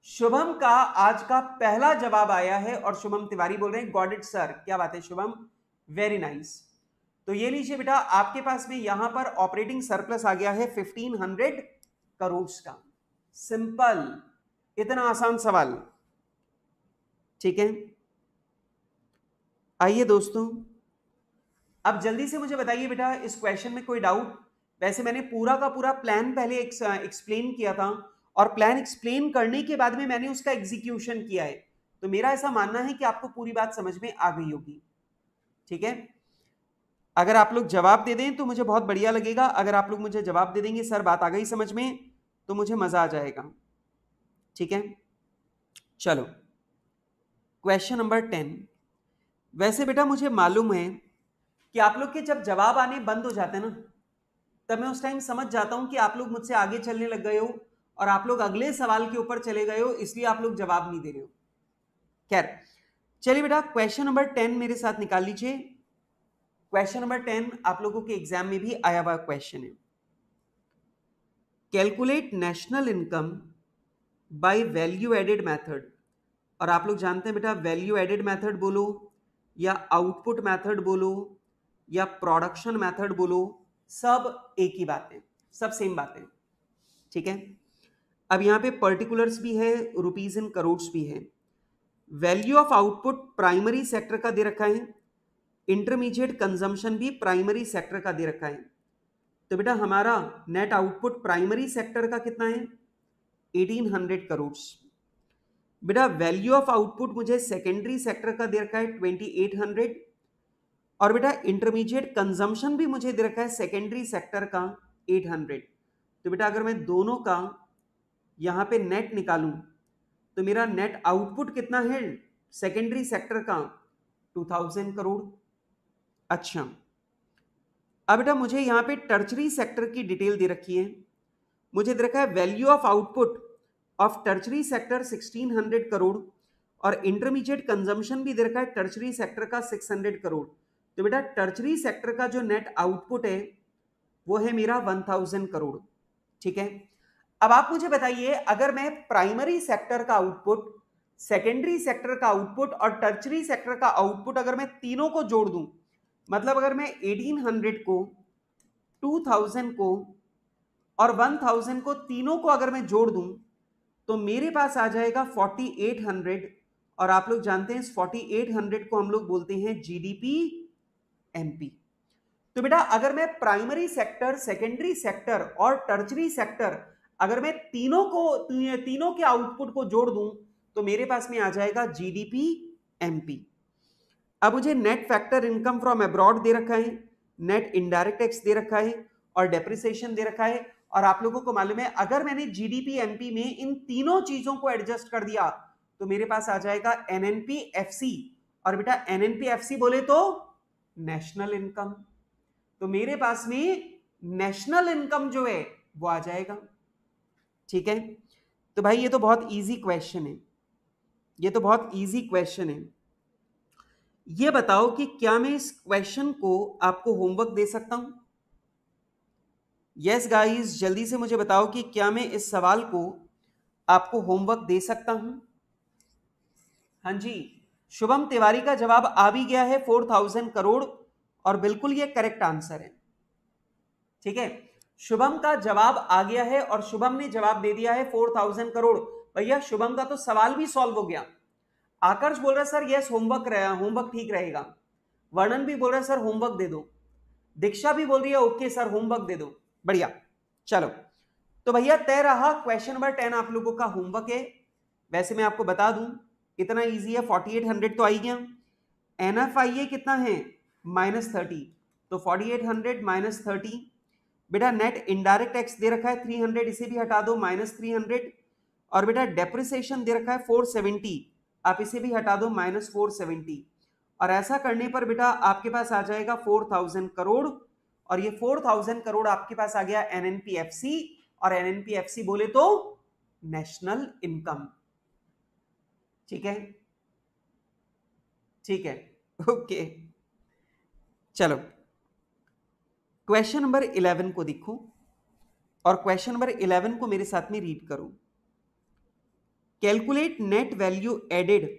शुभम का आज का पहला जवाब आया है और शुभम तिवारी बोल रहे हैं गॉट इट सर। क्या बात है शुभम, वेरी नाइस। तो ये लीजिए बेटा आपके पास में यहां पर ऑपरेटिंग सरप्लस आ गया है 1500 करोड़ का। सिंपल, इतना आसान सवाल। ठीक है, आइए दोस्तों, अब जल्दी से मुझे बताइए बेटा इस क्वेश्चन में कोई डाउट। वैसे मैंने पूरा का पूरा प्लान पहले एक्सप्लेन किया था और प्लान एक्सप्लेन करने के बाद में मैंने उसका एग्जीक्यूशन किया है, तो मेरा ऐसा मानना है कि आपको पूरी बात समझ में आ गई होगी। ठीक है, अगर आप लोग जवाब दे दें तो मुझे बहुत बढ़िया लगेगा। अगर आप लोग मुझे जवाब दे देंगे सर बात आ गई समझ में, तो मुझे मजा आ जाएगा। ठीक है, चलो क्वेश्चन नंबर 10। वैसे बेटा मुझे मालूम है कि आप लोग के जब जवाब आने बंद हो जाते हैं ना, तब मैं उस टाइम समझ जाता हूं कि आप लोग मुझसे आगे चलने लग गए हो और आप लोग अगले सवाल के ऊपर चले गए हो, इसलिए आप लोग जवाब नहीं दे रहे हो। खैर चलिए बेटा क्वेश्चन नंबर 10 मेरे साथ निकाल लीजिए। क्वेश्चन नंबर 10 आप लोगों के एग्जाम में भी आया हुआ क्वेश्चन है। Calculate national income by value added method. और आप लोग जानते हैं बेटा वैल्यू एडेड मेथड बोलो या आउटपुट मेथड बोलो या प्रोडक्शन मेथड बोलो, सब एक ही बात है, सब सेम बात है। ठीक है, अब यहां पे पर्टिकुलर्स भी है, रुपीज इन करोड़ भी है। Value of output primary sector का दे रखा है, इंटरमीडिएट कंजम्पशन भी प्राइमरी सेक्टर का दे रखा है। तो बेटा हमारा नेट आउटपुट प्राइमरी सेक्टर का कितना है 1800 करोड़। बेटा वैल्यू ऑफ आउटपुट मुझे सेकेंडरी सेक्टर का दे रखा है 2800, और बेटा इंटरमीडिएट कंजम्पशन भी मुझे दे रखा है सेकेंडरी सेक्टर का 800। तो बेटा अगर मैं दोनों का यहां पे नेट निकालूं तो मेरा नेट आउटपुट कितना है सेकेंडरी सेक्टर का 2000 करोड़। अच्छा, अब बेटा मुझे यहां पे टर्चरी सेक्टर की डिटेल दे रखी है। मुझे दे रखा है value of output of tertiary sector 1600 crore और इंटरमीडिएट कंजम्पशन भी दे रखा है टर्चरी सेक्टर का 600 करोड़। तो बेटा टर्चरी सेक्टर का जो नेट आउटपुट है वो है मेरा 1000 करोड़। ठीक है, अब आप मुझे बताइए अगर मैं प्राइमरी सेक्टर का आउटपुट, सेकेंडरी सेक्टर का आउटपुट और टर्चरी सेक्टर का आउटपुट अगर मैं तीनों को जोड़ दूं, मतलब अगर मैं 1800 को, 2000 को और 1000 को, तीनों को अगर मैं जोड़ दूं तो मेरे पास आ जाएगा 4800। और आप लोग जानते हैं इस 4800 को हम लोग बोलते हैं जीडीपी एमपी। तो बेटा अगर मैं प्राइमरी सेक्टर, सेकेंडरी सेक्टर और टर्चरी सेक्टर अगर मैं तीनों के आउटपुट को जोड़ दूं तो मेरे पास में आ जाएगा जीडीपी एमपी। अब मुझे net factor income from abroad दे रखा है, नेट इनडायरेक्ट टैक्स दे रखा है और डेप्रिसिएशन दे रखा है। और आप लोगों को मालूम है अगर मैंने जीडीपी एमपी में इन तीनों चीजों को एडजस्ट कर दिया तो मेरे पास आ जाएगा एनएनपी एफसी। और बेटा एनएनपी एफसी बोले तो नेशनल इनकम। तो मेरे पास में नेशनल इनकम जो है वो आ जाएगा। ठीक है, तो भाई ये तो बहुत इजी क्वेश्चन है, ये तो बहुत इजी क्वेश्चन है। ये बताओ कि क्या मैं इस क्वेश्चन को आपको होमवर्क दे सकता हूं? यस गाइस, जल्दी से मुझे बताओ कि क्या मैं इस सवाल को आपको होमवर्क दे सकता हूं? हाँ जी, शुभम तिवारी का जवाब आ भी गया है 4000 करोड़, और बिल्कुल ये करेक्ट आंसर है। ठीक है, शुभम का जवाब आ गया है और शुभम ने जवाब दे दिया है 4000 करोड़। भैया शुभम का तो सवाल भी सॉल्व हो गया। आकर्ष बोल रहा है सर यस होमवर्क रहा, होमवर्क ठीक रहेगा। वर्णन भी बोल रहा है सर होमवर्क दे दो। दीक्षा भी बोल रही है ओके सर होमवर्क दे दो। बढ़िया, चलो तो भैया तय रहा, क्वेश्चन नंबर 10 आप लोगों का होमवर्क है। वैसे मैं आपको बता दूं इतना इजी है, 4800 तो आई गया। NFIA कितना है -30, तो 4800 -30। बेटा नेट इनडायरेक्ट टैक्स दे रखा है 300, इसे भी हटा दो -300। और बेटा डेप्रिसिएशन दे रखा है 470, आप इसे भी हटा दो -470। और ऐसा करने पर बेटा आपके पास आ जाएगा 4000 करोड़, और ये 4000 करोड़ आपके पास आ गया NNPFC, और NNPFC बोले तो नेशनल इनकम। ठीक है, ठीक है, ओके। चलो क्वेश्चन नंबर 11 को देखो, और क्वेश्चन नंबर 11 को मेरे साथ में रीड करो। Calculate net value added.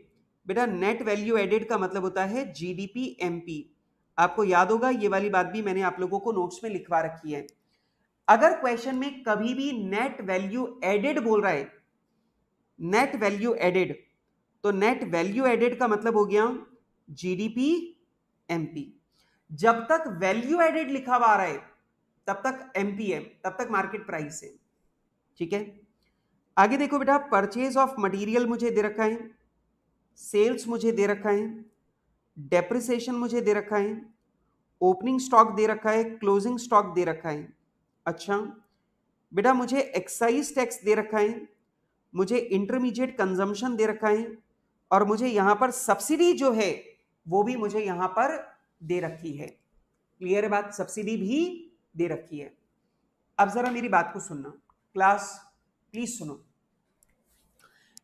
बेटा नेट वैल्यू एडेड का मतलब होता है GDP MP। आपको याद होगा ये वाली बात भी मैंने आप लोगों को नोट्स में लिखवा रखी है। अगर क्वेश्चन में कभी भी नेट वैल्यू एडेड बोल रहा है, नेट वैल्यू एडेड, तो नेट वैल्यू एडेड का मतलब हो गया GDP MP। जब तक वैल्यू एडेड लिखा हुआ आ रहा है तब तक MPM, तब तक मार्केट प्राइस है। ठीक है, आगे देखो बेटा, परचेज ऑफ मटेरियल मुझे दे रखा है, सेल्स मुझे दे रखा है, डेप्रिसिएशन मुझे दे रखा है, ओपनिंग स्टॉक दे रखा है, क्लोजिंग स्टॉक दे रखा है। अच्छा बेटा मुझे एक्साइज टैक्स दे रखा है, मुझे इंटरमीडिएट कंजम्पशन दे रखा है, और मुझे यहां पर सब्सिडी जो है वो भी मुझे यहां पर दे रखी है। क्लियर है बात, सब्सिडी भी दे रखी है। अब जरा मेरी बात को सुनना क्लास, प्लीज सुनो।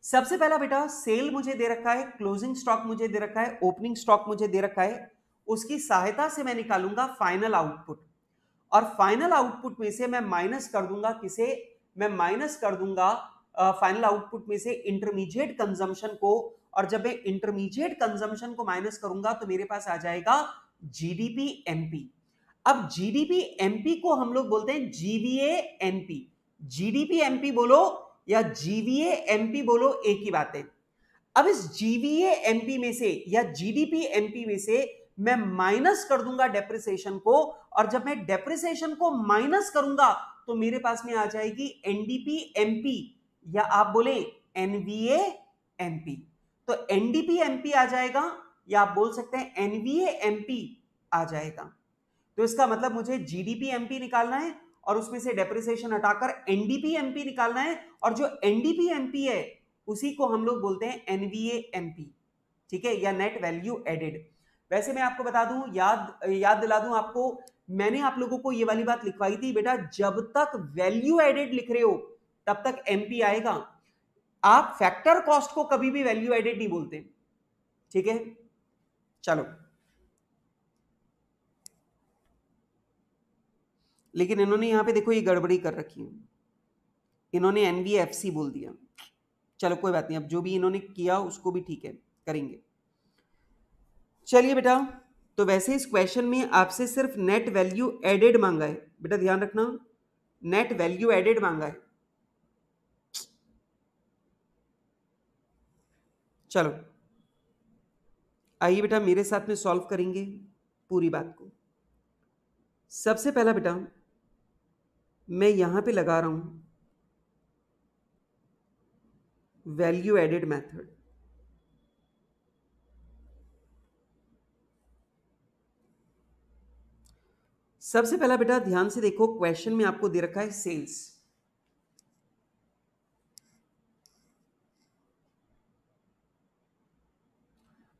सबसे पहला बेटा सेल मुझे दे रखा है, क्लोजिंग स्टॉक मुझे दे रखा है, ओपनिंग स्टॉक मुझे दे रखा है। उसकी सहायता से मैं निकालूंगा फाइनल आउटपुट, और फाइनल आउटपुट में से मैं माइनस कर दूंगा किसे, मैं माइनस कर दूंगा फाइनल आउटपुट में से इंटरमीडिएट कंजम्पशन को। और जब मैं इंटरमीडिएट कंजम्पशन को माइनस करूंगा तो मेरे पास आ जाएगा GDP MP। अब GDP MP को हम लोग बोलते हैं GVA NP। GDP MP बोलो या GVA MP बोलो, एक ही बात है। अब इस GVA MP में से या GDP MP में से मैं माइनस कर दूंगा डेप्रिसिएशन को, और जब मैं डेप्रिसिएशन को माइनस करूंगा तो मेरे पास में आ जाएगी NDP MP, या आप बोले NVA MP। तो NDP MP आ जाएगा, या आप बोल सकते हैं NVA MP आ जाएगा। तो इसका मतलब मुझे GDP MP निकालना है और उसमें से डेप्रिसिएशन हटाकर NDP MP निकालना है, और जो NDP MP है उसी को हम लोग बोलते हैं NVA MP। ठीक है, या नेट वैल्यू एडेड। वैसे मैं आपको बता दूं, याद दिला दूं आपको, मैंने आप लोगों को ये वाली बात लिखवाई थी बेटा, जब तक वैल्यू एडेड लिख रहे हो तब तक MP आएगा। आप फैक्टर कॉस्ट को कभी भी वैल्यू एडेड नहीं बोलते। ठीक है, चलो लेकिन इन्होंने यहां पे देखो ये गड़बड़ी कर रखी है, इन्होंने NVFC बोल दिया। चलो कोई बात नहीं, अब जो भी इन्होंने किया उसको भी ठीक है, करेंगे। चलिए बेटा, तो वैसे इस क्वेश्चन में आपसे सिर्फ नेट वैल्यू एडेड मांगा है, बेटा ध्यान रखना, नेट वैल्यू एडेड मांगा है। चलो आइए बेटा मेरे साथ में सॉल्व करेंगे पूरी बात को। सबसे पहला बेटा मैं यहां पे लगा रहा हूं वैल्यू एडेड मेथड। सबसे पहला बेटा ध्यान से देखो, क्वेश्चन में आपको दे रखा है सेल्स।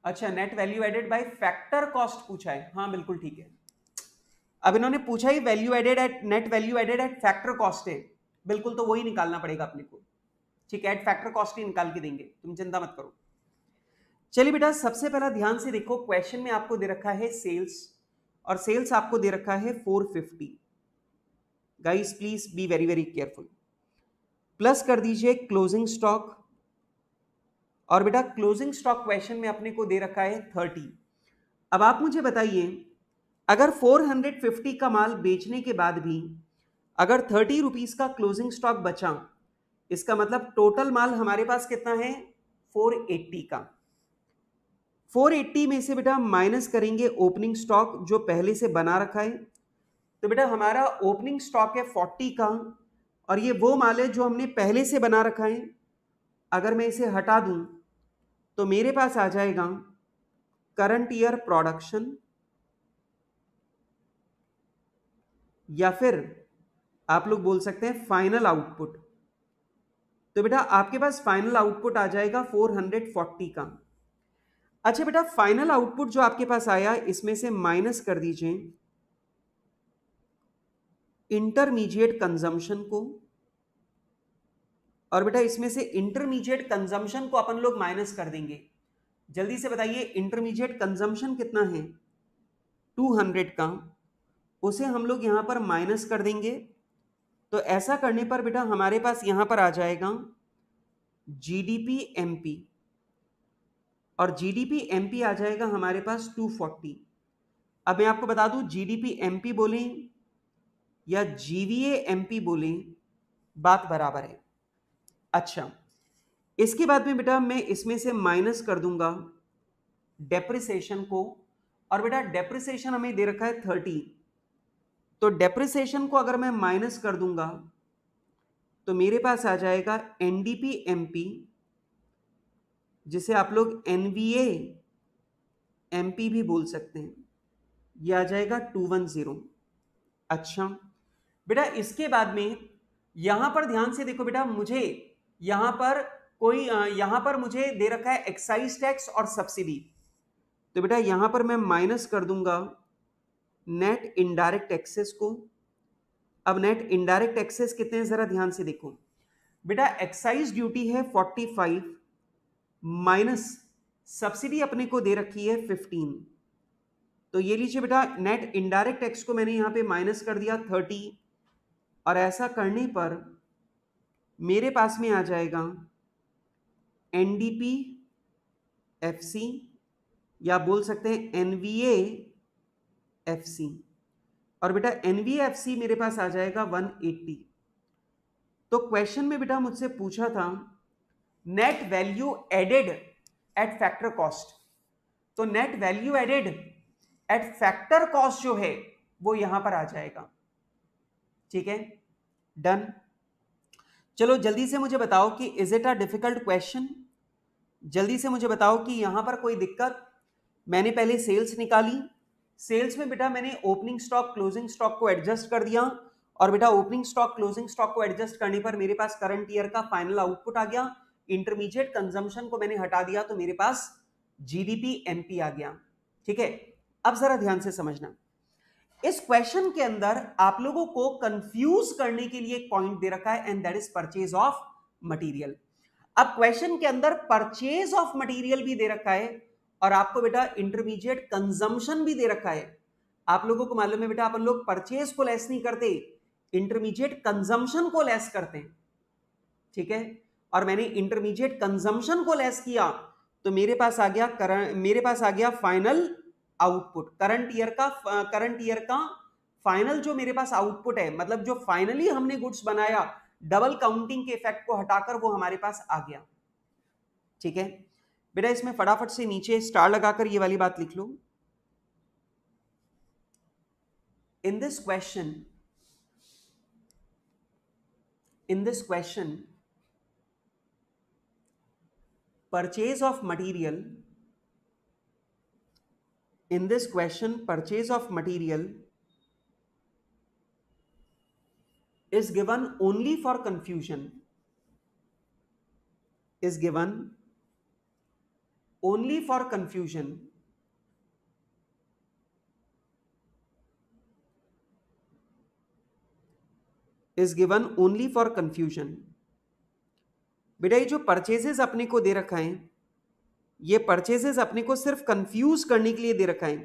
अच्छा, net value added by factor cost पूछा है, हाँ बिल्कुल ठीक है। अब इन्होंने पूछा ही value added at net value added at factor cost है, बिल्कुल तो वही निकालना पड़ेगा अपने को, ठीक है, एट फैक्टर कॉस्ट ही निकाल के देंगे, तुम चिंता मत करो। चलिए बेटा, सबसे पहला ध्यान से देखो, क्वेश्चन में आपको दे रखा है सेल्स, और सेल्स आपको दे रखा है 450। Guys please be very very careful. Plus कर दीजिए क्लोजिंग स्टॉक, और बेटा क्लोजिंग स्टॉक क्वेश्चन में अपने को दे रखा है 30। अब आप मुझे बताइए, अगर 450 का माल बेचने के बाद भी अगर 30 रुपीज का क्लोजिंग स्टॉक बचा, इसका मतलब टोटल माल हमारे पास कितना है, 480 का। 480 में से बेटा माइनस करेंगे ओपनिंग स्टॉक जो पहले से बना रखा है, तो बेटा हमारा ओपनिंग स्टॉक है 40 का, और ये वो माल है जो हमने पहले से बना रखा है। अगर मैं इसे हटा दूं तो मेरे पास आ जाएगा करंट ईयर प्रोडक्शन, या फिर आप लोग बोल सकते हैं फाइनल आउटपुट। तो बेटा आपके पास फाइनल आउटपुट आ जाएगा 440 का। अच्छा बेटा, फाइनल आउटपुट जो आपके पास आया, इसमें से माइनस कर दीजिए इंटरमीडिएट कंजम्पशन को, और बेटा इसमें से इंटरमीडिएट कंजम्पशन को अपन लोग माइनस कर देंगे। जल्दी से बताइए, इंटरमीडिएट कंजम्पशन कितना है, 200 का, उसे हम लोग यहां पर माइनस कर देंगे। तो ऐसा करने पर बेटा हमारे पास यहां पर आ जाएगा जीडीपी एमपी, और जीडीपी एमपी आ जाएगा हमारे पास 240। अब मैं आपको बता दूं, जीडीपी एमपी बोलें या जीवीए एमपी बोलें, बात बराबर है। अच्छा, इसके बाद में बेटा मैं इसमें से माइनस कर दूंगा डेप्रिसिएशन को, और बेटा डेप्रिसिएशन हमें दे रखा है 30, तो डेप्रिसिएशन को अगर मैं माइनस कर दूंगा तो मेरे पास आ जाएगा एनडीपी एमपी, जिसे आप लोग एनवीए एमपी भी बोल सकते हैं, यह आ जाएगा 210। अच्छा बेटा, इसके बाद में यहां पर ध्यान से देखो बेटा, मुझे यहां पर यहां पर मुझे दे रखा है एक्साइज टैक्स और सब्सिडी, तो बेटा यहां पर मैं माइनस कर दूंगा नेट इनडायरेक्ट टैक्सेस को। अब नेट इनडायरेक्ट टैक्सेस कितने हैं जरा ध्यान से देखो बेटा, एक्साइज ड्यूटी है 45 माइनस सब्सिडी अपने को दे रखी है 15, तो ये लीजिए बेटा, नेट इनडायरेक्ट टैक्स को मैंने यहां पे माइनस कर दिया 30, और ऐसा करने पर मेरे पास में आ जाएगा एनडीपी एफसी, या बोल सकते हैं एनवीए एफसी, और बेटा एनवीए एफसी मेरे पास आ जाएगा 180। तो क्वेश्चन में बेटा मुझसे पूछा था net value added at factor cost, तो net value added at factor cost जो है वो यहां पर आ जाएगा, ठीक है, डन। चलो जल्दी से मुझे बताओ कि is it a difficult question, जल्दी से मुझे बताओ कि यहां पर कोई दिक्कत। मैंने पहले सेल्स निकाली, सेल्स में बेटा मैंने ओपनिंग स्टॉक क्लोजिंग स्टॉक को एडजस्ट कर दिया, और बेटा ओपनिंग स्टॉक क्लोजिंग स्टॉक को एडजस्ट करने पर मेरे पास करंट ईयर का फाइनल आउटपुट आ गया, इंटरमीडिएट कंजम्पशन को मैंने हटा दिया, तो मेरे पास जीडीपी एमपी आ गया, ठीक है। अब जरा ध्यान से समझना, इस क्वेश्चन के अंदर आप लोगों को कंफ्यूज करने के लिए एक पॉइंट दे रखा है, and that is purchase of material. अब क्वेश्चन के अंदर परचेज ऑफ मटेरियल भी दे रखा है, और आपको बेटा इंटरमीडिएट कंजम्पशन भी दे रखा है। आप लोगों को मालूम है बेटा, अपन लोग परचेज को लेस नहीं करते, इंटरमीडिएट कंजम्पशन को लेस करते हैं, ठीक है। और मैंने इंटरमीडिएट कंजम्पशन को लेस किया, तो मेरे पास आ गया फाइनल आउटपुट, करंट ईयर का फाइनल जो मेरे पास आउटपुट है, मतलब जो फाइनली हमने गुड्स बनाया, डबल काउंटिंग के इफेक्ट को हटाकर वो हमारे पास आ गया, ठीक है। बेटा इसमें फटाफट से नीचे स्टार लगाकर ये वाली बात लिख लो, in this question purchase of material, in this question purchase of material is given only for confusion, is given only for confusion, is given only for confusion. बेटा ये जो परचेजेस अपने को दे रखा है, ये परचेजेस अपने को सिर्फ कंफ्यूज करने के लिए दे रखा है।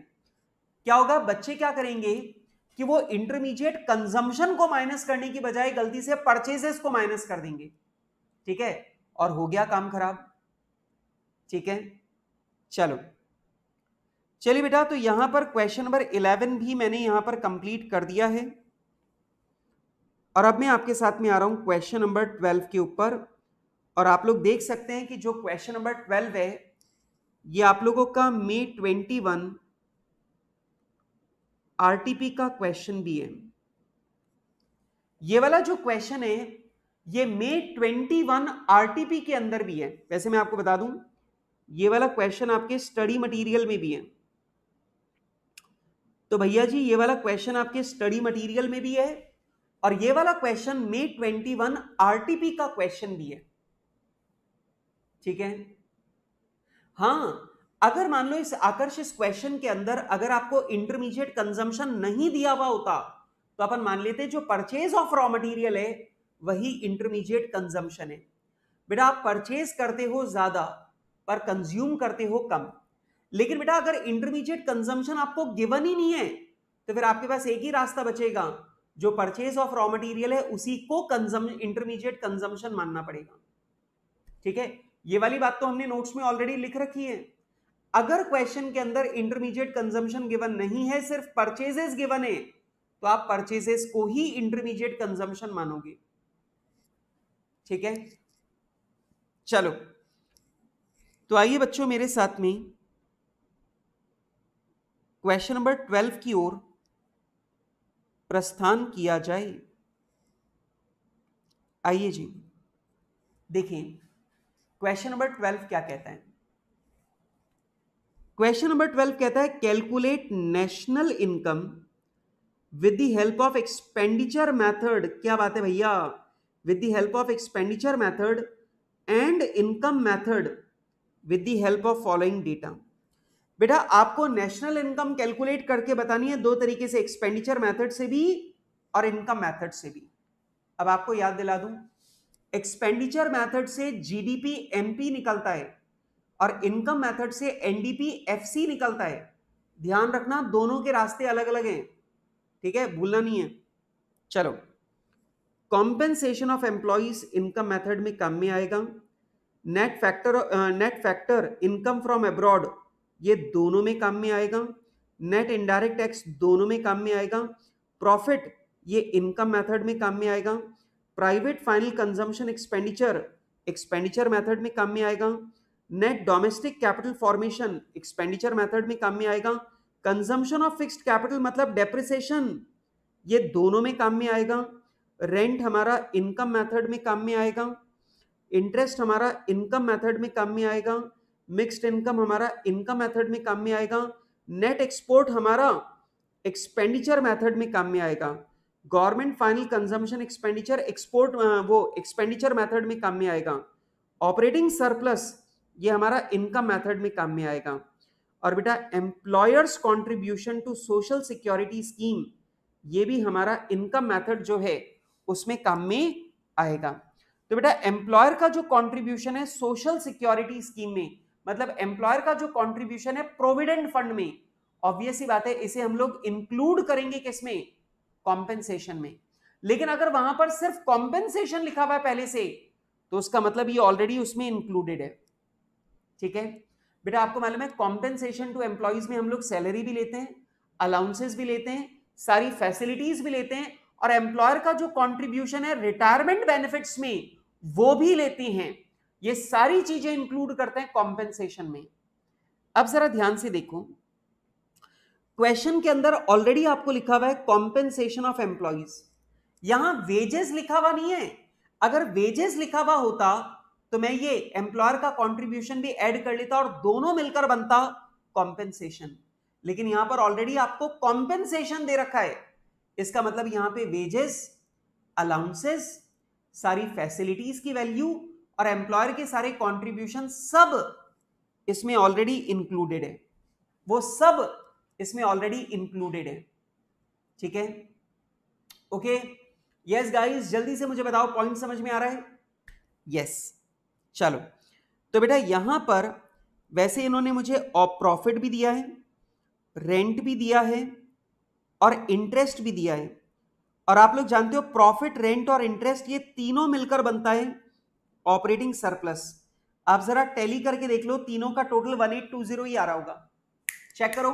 क्या होगा, बच्चे क्या करेंगे कि वो इंटरमीडिएट कंजम्पशन को माइनस करने की बजाय गलती से परचेजेस को माइनस कर देंगे, ठीक है, और हो गया काम खराब। ठीक है, चलो चलिए बेटा, तो यहां पर क्वेश्चन नंबर 11 भी मैंने यहां पर कंप्लीट कर दिया है, और अब मैं आपके साथ में आ रहा हूं क्वेश्चन नंबर 12 के ऊपर। और आप लोग देख सकते हैं कि जो क्वेश्चन नंबर 12 है ये आप लोगों का May 21 आरटीपी का क्वेश्चन भी है। ये वाला जो क्वेश्चन है ये May 21 आरटीपी के अंदर भी है। वैसे मैं आपको बता दूं ये वाला क्वेश्चन आपके स्टडी मटेरियल में भी है। तो भैया जी ये वाला क्वेश्चन आपके स्टडी मटेरियल में भी है और ये वाला क्वेश्चन May 21 आरटीपी का क्वेश्चन भी है। ठीक है, हाँ, अगर मान लो इस आकर्ष इस क्वेश्चन के अंदर अगर आपको इंटरमीडिएट कंजम्पशन नहीं दिया हुआ होता तो अपन मान लेते जो परचेज ऑफ रॉ मटेरियल है वही इंटरमीडिएट कंजम्पशन है। बेटा आप परचेज करते हो ज्यादा पर कंज्यूम करते हो कम, लेकिन बेटा अगर इंटरमीडिएट कंजम्पशन आपको गिवन ही नहीं है तो फिर आपके पास एक ही रास्ता बचेगा, जो परचेज ऑफ रॉ मटेरियल है उसी को इंटरमीडिएट कंजम्पशन मानना पड़ेगा। ठीक है, ये वाली बात तो हमने नोट्स में ऑलरेडी लिख रखी है। अगर क्वेश्चन के अंदर इंटरमीडिएट कंजम्पशन गिवन नहीं है, सिर्फ परचेजेस गिवन है, तो आप परचेजेस को ही इंटरमीडिएट कंजम्पशन मानोगे। ठीक है, चलो तो आइए बच्चों मेरे साथ में क्वेश्चन नंबर 12 की ओर प्रस्थान किया जाए। आइए जी देखिए क्वेश्चन नंबर 12 क्या कहता है। क्वेश्चन नंबर 12 कहता है calculate national income with the help of expenditure method. क्या बात है भैया, with the help of expenditure method and income method with the help of following data. बेटा आपको नेशनल इनकम कैलकुलेट करके बतानी है दो तरीके से, एक्सपेंडिचर मेथड से भी और इनकम मेथड से भी। अब आपको याद दिला दूं, एक्सपेंडिचर मेथड से जीडीपी एमपी निकलता है और इनकम मेथड से एनडीपी एफसी निकलता है। ध्यान रखना दोनों के रास्ते अलग अलग हैं, ठीक है, भूलना नहीं है। चलो, compensation of employees income method में काम में आएगा। Net factor income from abroad ये दोनों में काम में आएगा। नेट इनडायरेक्ट टैक्स दोनों में काम में आएगा। प्रॉफिट ये इनकम मेथड में काम में आएगा। Private final consumption expenditure method में काम में आएगा। Net domestic capital formation expenditure method में काम में आएगा। कंजम्पशन ऑफ फिक्स्ड कैपिटल मतलब डेप्रिसिएशन ये दोनों में काम में आएगा। रेंट हमारा इनकम मेथड में काम में आएगा। इंटरेस्ट हमारा इनकम मेथड में काम में आएगा। मिक्स्ड इनकम हमारा इनकम मेथड में काम में आएगा। नेट एक्सपोर्ट हमारा एक्सपेंडिचर मेथड में काम में आएगा। Government final consumption expenditure export वो एक्सपेंडिचर मेथड में काम में आएगा। ऑपरेटिंग सरप्लस ये हमारा इनकम मेथड में काम में आएगा। और बेटा employers contribution to social security scheme ये भी हमारा इनकम मेथड जो है उसमें काम में आएगा। तो बेटा एम्प्लॉयर का जो कंट्रीब्यूशन है सोशल सिक्योरिटी स्कीम में, मतलब एम्प्लॉयर का जो कंट्रीब्यूशन है प्रोविडेंट फंड में, ऑब्वियस सी बात है इसे हम लोग इंक्लूड करेंगे किसमें, कॉम्पेंसेशन में। लेकिन अगर वहां पर सिर्फ कॉम्पेंसेशन लिखा हुआ है पहले से तो उसका मतलब ये ऑलरेडी उसमें इंक्लूडेड है। ठीक है बेटा, आपको मालूम है कॉम्पेंसेशन टू एम्प्लॉइज में हम लोग सैलरी भी लेते हैं, अलाउंसेस भी लेते हैं, सारी फैसिलिटीज भी लेते हैं, और एम्प्लॉयर का जो कंट्रीब्यूशन है रिटायरमेंट बेनिफिट्स में वो भी लेते हैं। ये सारी चीजें इंक्लूड करते हैं कॉम्पेंसेशन में। अब जरा ध्यान से देखो, क्वेश्चन के अंदर ऑलरेडी आपको लिखा हुआ है कॉम्पेंसेशन ऑफ एम्प्लॉइज, यहां वेजेस लिखा हुआ नहीं है। अगर वेजेस लिखा हुआ होता तो मैं ये एम्प्लॉयर का कंट्रीब्यूशन भी ऐड कर लेता और दोनों मिलकर बनता कॉम्पेंसेशन, लेकिन यहां पर ऑलरेडी आपको कॉम्पेंसेशन दे रखा है। इसका मतलब यहां पे वेजेस, अलाउंसेस, सारी फैसिलिटीज की वैल्यू और एम्प्लॉयर के सारे कंट्रीब्यूशन सब इसमें ऑलरेडी इंक्लूडेड है, वो सब इसमें ऑलरेडी इंक्लूडेड है। ठीक है, ओके, यस गाइस, जल्दी से मुझे बताओ पॉइंट समझ में आ रहा है? यस, चलो, तो बेटा यहां पर वैसे इन्होंने मुझे प्रॉफिट भी दिया है, रेंट भी दिया है और इंटरेस्ट भी दिया है। और आप लोग जानते हो प्रॉफिट, रेंट और इंटरेस्ट ये तीनों मिलकर बनता है ऑपरेटिंग सरप्लस। आप जरा टैली करके देख लो, तीनों का टोटल 1820 ही आ रहा होगा। चेक करो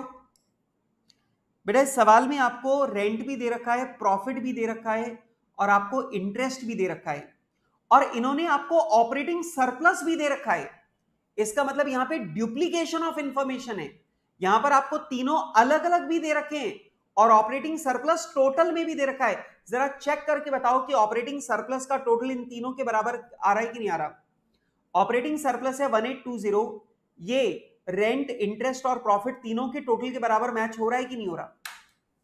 बेटा, इस सवाल में आपको रेंट भी दे रखा है, प्रॉफिट भी दे रखा है और आपको इंटरेस्ट भी दे रखा है, और इन्होंने आपको ऑपरेटिंग सरप्लस भी दे रखा है। इसका मतलब यहां पे डुप्लीकेशन ऑफ इंफॉर्मेशन है। यहां पर आपको तीनों अलग अलग भी दे रखे हैं और ऑपरेटिंग सरप्लस टोटल में भी दे रखा है। जरा चेक करके बताओ कि ऑपरेटिंग सरप्लस का टोटल इन तीनों के बराबर आ रहा है कि नहीं आ रहा? ऑपरेटिंग सरप्लस है 1820, ये रेंट, इंटरेस्ट और प्रॉफिट तीनों के टोटल के बराबर मैच हो रहा है कि नहीं हो रहा?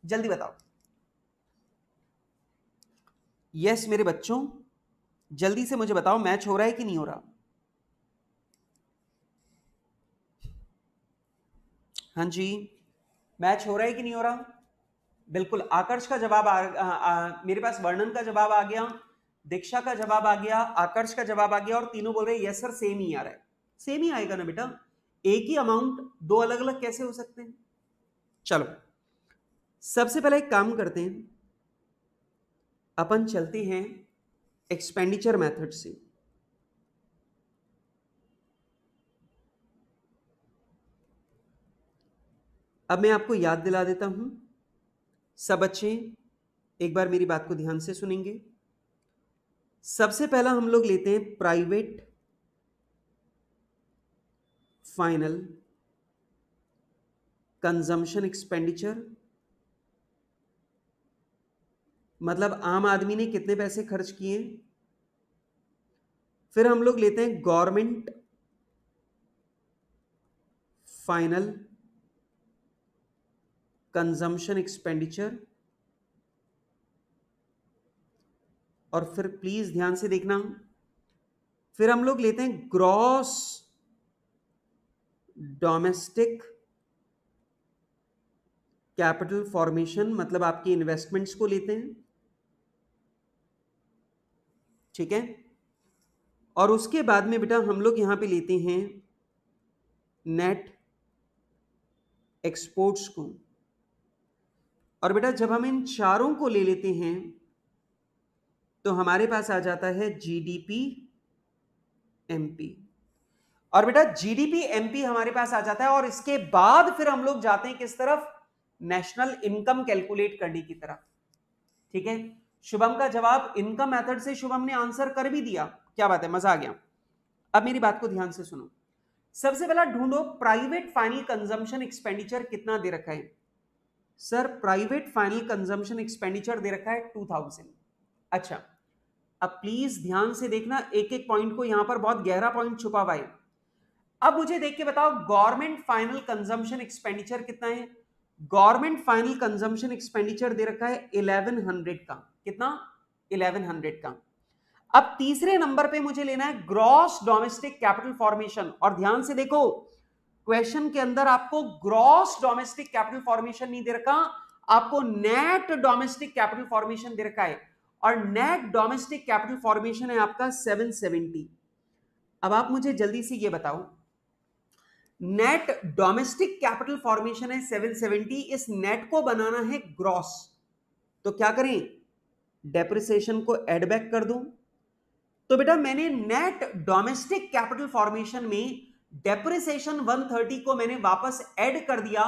जल्दी बताओ। यस मेरे बच्चों, जल्दी से मुझे बताओ मैच हो रहा है कि नहीं हो रहा? हाँ जी, मैच हो रहा है कि नहीं हो रहा? बिल्कुल, आकर्ष का जवाब मेरे पास वर्णन का जवाब आ गया, दीक्षा का जवाब आ गया, आकर्ष का जवाब आ गया और तीनों बोल रहे हैं यस सर सेम ही आ रहा है। सेम ही आएगा ना बेटा, एक ही अमाउंट दो अलग अलग कैसे हो सकते हैं? चलो, सबसे पहले एक काम करते हैं, अपन चलते हैं एक्सपेंडिचर मेथड से। अब मैं आपको याद दिला देता हूं, सब बच्चे एक बार मेरी बात को ध्यान से सुनेंगे। सबसे पहला हम लोग लेते हैं प्राइवेट फाइनल कंजम्पशन एक्सपेंडिचर, मतलब आम आदमी ने कितने पैसे खर्च किए। फिर हम लोग लेते हैं गवर्नमेंट फाइनल कंजम्पशन एक्सपेंडिचर, और फिर प्लीज ध्यान से देखना, फिर हम लोग लेते हैं ग्रॉस डोमेस्टिक कैपिटल फॉर्मेशन, मतलब आपकी इन्वेस्टमेंट्स को लेते हैं। ठीक है, और उसके बाद में बेटा हम लोग यहां पे लेते हैं नेट एक्सपोर्ट्स को। और बेटा जब हम इन चारों को ले लेते हैं तो हमारे पास आ जाता है जीडीपी एमपी। और बेटा जीडीपी एमपी हमारे पास आ जाता है, और इसके बाद फिर हम लोग जाते हैं किस तरफ? नेशनल इनकम कैलकुलेट करने की तरफ। ठीक है, शुभम का जवाब इनकम मेथड से शुभम ने आंसर कर भी दिया, क्या बात है, मजा आ गया। अब मेरी बात को ध्यान से सुनो, सबसे पहला ढूंढो प्राइवेट फाइनल कंजम्पशन एक्सपेंडिचर कितना दे रखा है। Sir private final consumption expenditure दे रखा है 2000। अच्छा, अब प्लीज ध्यान से देखना एक एक पॉइंट को, यहां पर बहुत गहरा पॉइंट छुपा हुआ है। अब मुझे देख के बताओ गवर्नमेंट फाइनल कंजम्पशन एक्सपेंडिचर कितना है। गवर्नमेंट फाइनल कंजम्पशन एक्सपेंडिचर दे रखा है 1100 का। कितना? 1100 का। अब तीसरे नंबर पे मुझे लेना है ग्रॉस डोमेस्टिक कैपिटल फॉर्मेशन, और ध्यान से देखो क्वेश्चन के अंदर आपको ग्रॉस डोमेस्टिक कैपिटल फॉर्मेशन नहीं दे रखा, आपको नेट डोमेस्टिक कैपिटल फॉर्मेशन दे रखा है, और नेट डोमेस्टिक कैपिटल फॉर्मेशन है आपका 770। अब आप मुझे जल्दी से ये बताओ, नेट डोमेस्टिक कैपिटल फॉर्मेशन है 770, इस नेट को बनाना है ग्रॉस, तो क्या करें? डेप्रिसिएशन को एड बैक कर दूं। तो बेटा मैंने नेट डोमेस्टिक कैपिटल फॉर्मेशन में डेप्रिसिएशन 130 को मैंने वापस ऐड कर दिया,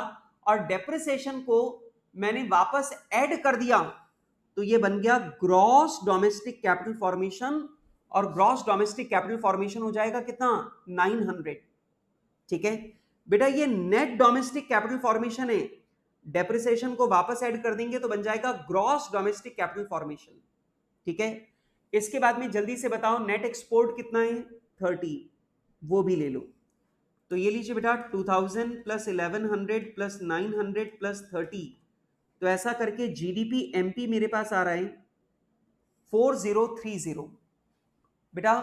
और डेप्रिसिएशन को मैंने वापस ऐड कर दिया, तो ये बन गया ग्रॉस डोमेस्टिक कैपिटल फॉर्मेशन, और ग्रॉस डोमेस्टिक कैपिटल फॉर्मेशन हो जाएगा कितना? 900। ठीक है बेटा, ये नेट डोमेस्टिक कैपिटल फॉर्मेशन है, डेप्रिसिएशन को वापस ऐड कर देंगे तो बन जाएगा ग्रॉस डोमेस्टिक कैपिटल फॉर्मेशन। ठीक है, इसके बाद में जल्दी से बताओ नेट एक्सपोर्ट कितना है? 30, वो भी ले लो। तो ये लीजिए बेटा 2000 प्लस 1100 प्लस 900 प्लस 30, तो ऐसा करके जीडीपी एमपी मेरे पास आ रहा है 4030। बेटा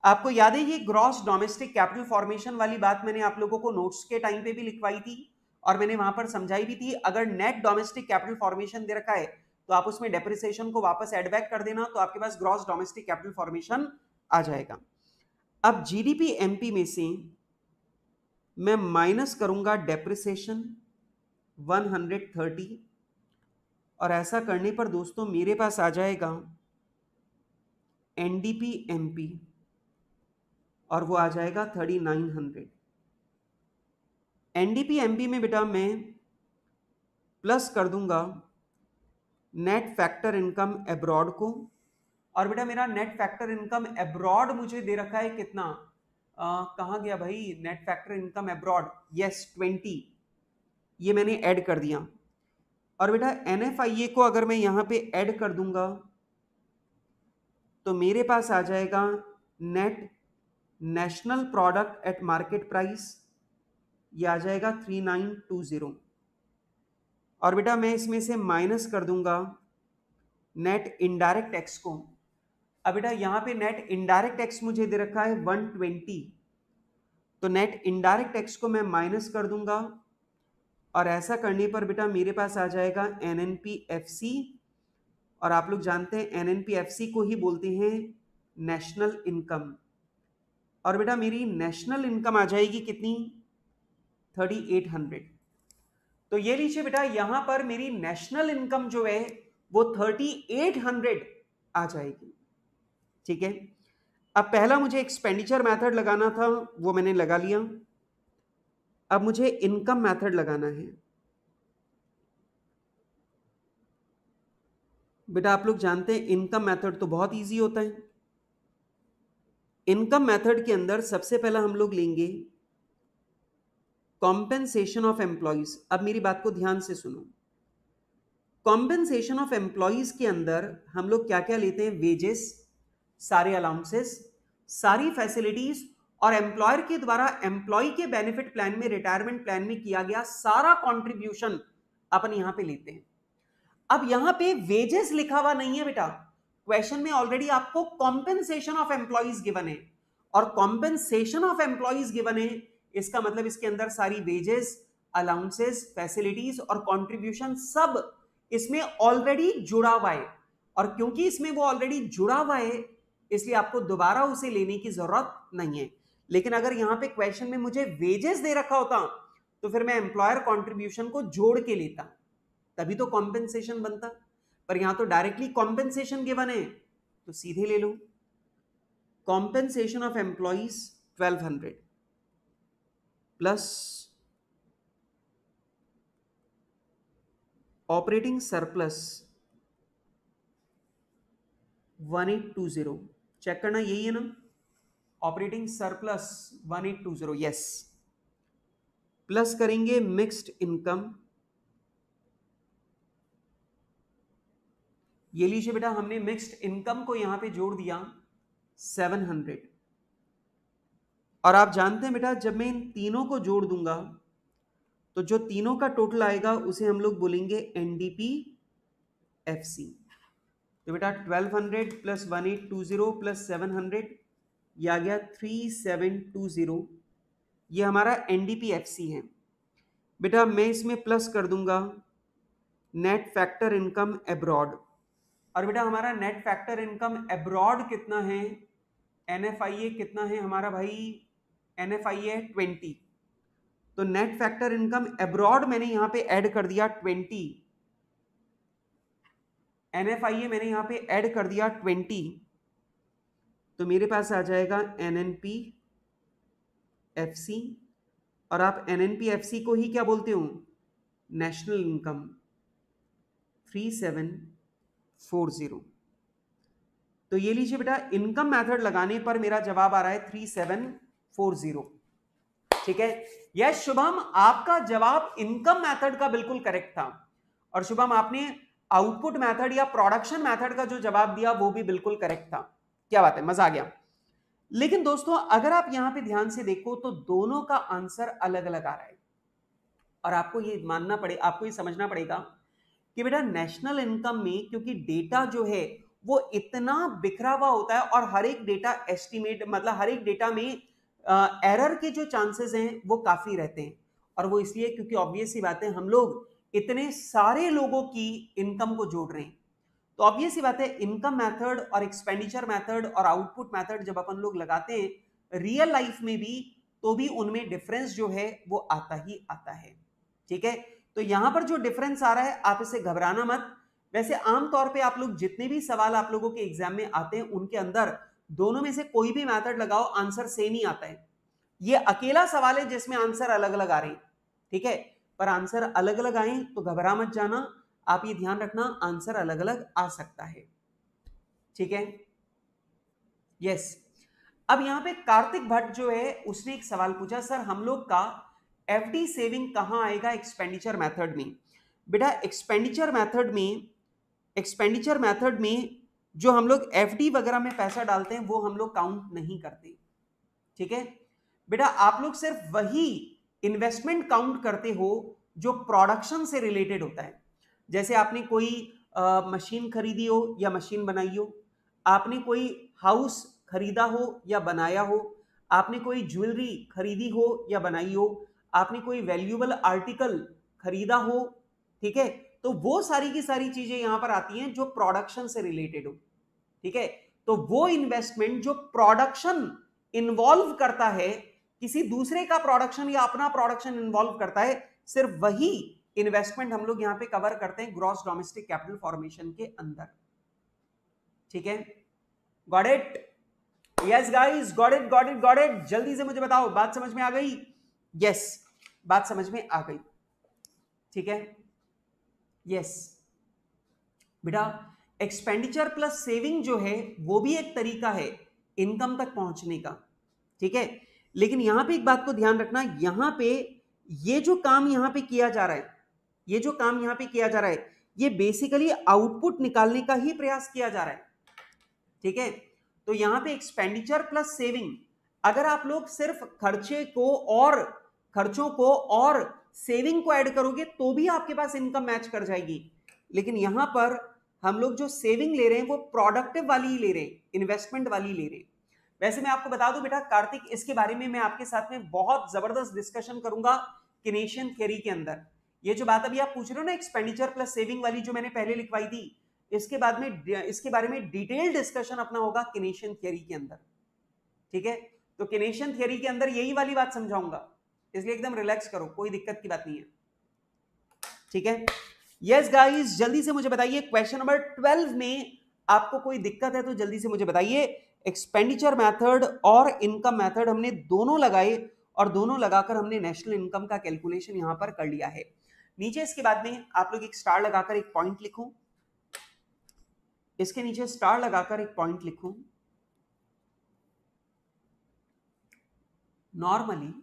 आपको याद है ये ग्रॉस डोमेस्टिक कैपिटल फॉर्मेशन वाली बात मैंने आप लोगों को नोट्स के टाइम पे भी लिखवाई थी और मैंने वहां पर समझाई भी थी। अगर नेट डोमेस्टिक कैपिटल फॉर्मेशन दे रखा है तो आप उसमें डेप्रिसिएशन को वापस एड बैक कर देना, तो आपके पास ग्रॉस डोमेस्टिक कैपिटल फॉर्मेशन आ जाएगा। अब जीडीपी एमपी में से मैं माइनस करूंगा डेप्रिसिएशन 130, और ऐसा करने पर दोस्तों मेरे पास आ जाएगा एनडीपी एमपी, और वो आ जाएगा 3900। एनडीपी एमपी में बेटा मैं प्लस कर दूंगा नेट फैक्टर इनकम एब्रॉड को, और बेटा मेरा नेट फैक्टर इनकम एब्रॉड मुझे दे रखा है कितना, कहाँ गया भाई net factor income abroad, yes 20, ये मैंने ऐड कर दिया। और बेटा एनएफआईए को अगर मैं यहां पे ऐड कर दूंगा तो मेरे पास आ जाएगा net national product at market price, ये आ जाएगा 3920। और बेटा मैं इसमें से माइनस कर दूंगा नेट इनडायरेक्ट टैक्स को। अब बेटा यहां पे नेट इनडायरेक्ट टैक्स मुझे दे रखा है 120, तो नेट इनडायरेक्ट टैक्स को मैं माइनस कर दूंगा, और ऐसा करने पर बेटा मेरे पास आ जाएगा एनएनपीएफसी, और आप लोग जानते हैं एनएनपीएफसी को ही बोलते हैं नेशनल इनकम। और बेटा मेरी नेशनल इनकम आ जाएगी कितनी, 3800। तो ये लीजिए बेटा यहां पर मेरी नेशनल इनकम जो है वो 3800 आ जाएगी। ठीक है, अब पहला मुझे एक्सपेंडिचर मेथड लगाना था, वो मैंने लगा लिया। अब मुझे इनकम मेथड लगाना है। बेटा आप लोग जानते हैं इनकम मेथड तो बहुत इजी होता है। इनकम मेथड के अंदर सबसे पहला हम लोग लेंगे कॉम्पेंसेशन ऑफ एम्प्लॉइज। अब मेरी बात को ध्यान से सुनो। कॉम्पेंसेशन ऑफ एम्प्लॉइज के अंदर हम लोग क्या क्या लेते हैं, वेजेस, सारे अलाउंसेस, सारी फैसिलिटीज, और एम्प्लॉयर के द्वारा एम्प्लॉय के बेनिफिट प्लान में, रिटायरमेंट प्लान में किया गया सारा कंट्रीब्यूशन अपन यहां पे लेते हैं। अब यहां पे वेजेस लिखा हुआ नहीं है बेटा, क्वेश्चन में ऑलरेडी आपको कॉम्पेंसेशन ऑफ एम्प्लॉइज गिवन है, और कॉम्पेंसेशन ऑफ एम्प्लॉइज गिवन है, इसका मतलब इसके अंदर सारी वेजेस, अलाउंसेस, फैसिलिटीज और कंट्रीब्यूशन सब इसमें ऑलरेडी जुड़ा हुआ है। और क्योंकि इसमें वो ऑलरेडी जुड़ा हुआ है इसलिए आपको दोबारा उसे लेने की जरूरत नहीं है। लेकिन अगर यहां पे क्वेश्चन में मुझे वेजेस दे रखा होता तो फिर मैं एम्प्लॉयर कंट्रीब्यूशन को जोड़ के लेता, तभी तो कॉम्पेंसेशन बनता। पर यहां तो डायरेक्टली कॉम्पेंसेशन गिवन है तो सीधे ले लो। Compensation of employees 1200 plus operating surplus 1820। Check करना, यही है ना, ऑपरेटिंग सरप्लस 1820, यस। प्लस करेंगे मिक्स्ड इनकम, ये लीजिए बेटा हमने मिक्स्ड इनकम को यहां पे जोड़ दिया 700। और आप जानते हैं बेटा जब मैं इन तीनों को जोड़ दूंगा तो जो तीनों का टोटल आएगा उसे हम लोग बोलेंगे एनडीपी एफसी। तो बेटा 1200 प्लस 1820 प्लस 700, ये आ गया 3720, ये हमारा एनडीपी एफसी है। बेटा मैं इसमें प्लस कर दूंगा नेट फैक्टर इनकम एब्रॉड, और बेटा हमारा नेट फैक्टर इनकम एब्रॉड कितना है, एनएफआईए कितना है हमारा भाई, एनएफआईए 20। तो नेट फैक्टर इनकम एब्रॉड मैंने यहां पे ऐड कर दिया 20, एनएफआईए मैंने यहां पे ऐड कर दिया 20, तो मेरे पास आ जाएगा एनएनपी एफसी, और आप एनएनपी एफसी को ही क्या बोलते हो, नेशनल इनकम 3740। तो ये लीजिए बेटा इनकम मेथड लगाने पर मेरा जवाब आ रहा है 3740। ठीक है, यस शुभम आपका जवाब इनकम मेथड का बिल्कुल करेक्ट था, और शुभम आपने आउटपुट मेथड या प्रोडक्शन मेथड का जो जवाब दिया वो भी बिल्कुल करेक्ट था। क्या बात है, मजा आ गया। लेकिन दोस्तों अगर आप यहां पे ध्यान से देखो तो दोनों का आंसर अलग अलग आ रहा है, और आपको ये मानना पड़े, आपको ये समझना पड़ेगा कि बेटा नेशनल इनकम में क्योंकि डेटा जो है वो इतना बिखरा हुआ होता है और हर एक डेटा एस्टिमेट, मतलब हर एक डेटा में एरर के जो चांसेस हैं वो काफी रहते हैं। और वो इसलिए क्योंकि ऑब्वियस सी बात है, हम लोग इतने सारे लोगों की इनकम को जोड़ रहे हैं। तो ऑब्वियस सी बात है, इनकम मेथड और एक्सपेंडिचर मेथड और आउटपुट मेथड जब अपन लोग लगाते हैं रियल लाइफ में भी, तो भी उनमें डिफरेंस जो है वो आता ही आता है। ठीक है, तो यहां पर जो डिफरेंस आ रहा है आप इससे घबराना मत। वैसे आमतौर पे आप लोग जितने भी सवाल आप लोगों के एग्जाम में आते हैं उनके अंदर दोनों में से कोई भी मेथड लगाओ आंसर सेम ही आता है। ये अकेला सवाल है जिसमें आंसर अलग अलग आ रहे हैं। ठीक है, पर आंसर अलग अलग आए तो घबरा मत जाना, आप ये ध्यान रखना आंसर अलग अलग आ सकता है। ठीक है, यस। अब यहां पे कार्तिक भट्ट जो है उसने एक सवाल पूछा, सर हम लोग का एफडी सेविंग कहां आएगा एक्सपेंडिचर मेथड में? बेटा एक्सपेंडिचर मेथड में जो हम लोग एफडी वगैरह में पैसा डालते हैं वो हम लोग काउंट नहीं करते। ठीक है बेटा, आप लोग सिर्फ वही इन्वेस्टमेंट काउंट करते हो जो प्रोडक्शन से रिलेटेड होता है। जैसे आपने कोई मशीन खरीदी हो या मशीन बनाई हो, आपने कोई हाउस खरीदा हो या बनाया हो, आपने कोई ज्वेलरी खरीदी हो या बनाई हो, आपने कोई वैल्यूएबल आर्टिकल खरीदा हो। ठीक है, तो वो सारी की सारी चीजें यहां पर आती हैं जो प्रोडक्शन से रिलेटेड हो। ठीक है, तो वो इन्वेस्टमेंट जो प्रोडक्शन इन्वॉल्व करता है, किसी दूसरे का प्रोडक्शन या अपना प्रोडक्शन इन्वॉल्व करता है, सिर्फ वही इन्वेस्टमेंट हम लोग यहां पे कवर करते हैं ग्रॉस डोमेस्टिक कैपिटल फॉर्मेशन के अंदर। ठीक है, got it? Yes guys, got it got it got it. जल्दी से मुझे बताओ, बात समझ में आ गई? यस, बात समझ में आ गई। ठीक है, यस बेटा, एक्सपेंडिचर प्लस सेविंग जो है वो भी एक तरीका है इनकम तक पहुंचने का। ठीक है, लेकिन यहां पे एक बात को ध्यान रखना, यहां पे ये जो काम यहां पे किया जा रहा है, ये जो काम यहां पे किया जा रहा है, ये बेसिकली आउटपुट निकालने का ही प्रयास किया जा रहा है। ठीक है, तो यहां पे एक्सपेंडिचर प्लस सेविंग, अगर आप लोग सिर्फ खर्चों को और सेविंग को ऐड करोगे तो भी आपके पास इनकम मैच कर जाएगी। लेकिन यहां पर हम लोग जो सेविंग ले रहे हैं वो प्रोडक्टिव वाली ही ले रहे हैं, इन्वेस्टमेंट वाली ले रहे हैं। वैसे मैं आपको बता दूं बेटा कार्तिक, इसके बारे में मैं आपके साथ में बहुत जबरदस्त डिस्कशन करूंगा किनेशियन थ्योरी के अंदर। ये जो बात अभी आप पूछ रहे हो ना एक्सपेंडिचर प्लस सेविंग वाली, जो मैंने पहले लिखवाई थी, इसके बाद में इसके बारे में डिटेल डिस्कशन अपना होगा किनेशियन थ्योरी के अंदर। ठीक है, तो किनेशियन थ्योरी के अंदर यही वाली बात समझाऊंगा, इसलिए एकदम रिलैक्स करो, कोई दिक्कत की बात नहीं है। ठीक है, यस गाइस, जल्दी से मुझे बताइए क्वेश्चन नंबर 12 में आपको कोई दिक्कत है तो जल्दी से मुझे बताइए। एक्सपेंडिचर मेथड और इनकम मेथड हमने दोनों लगाए और दोनों लगाकर हमने नेशनल इनकम का कैलकुलेशन यहां पर कर लिया है। नीचे इसके बाद में आप लोग एक स्टार लगाकर एक पॉइंट लिखो, इसके नीचे स्टार लगाकर एक पॉइंट लिखो। Normally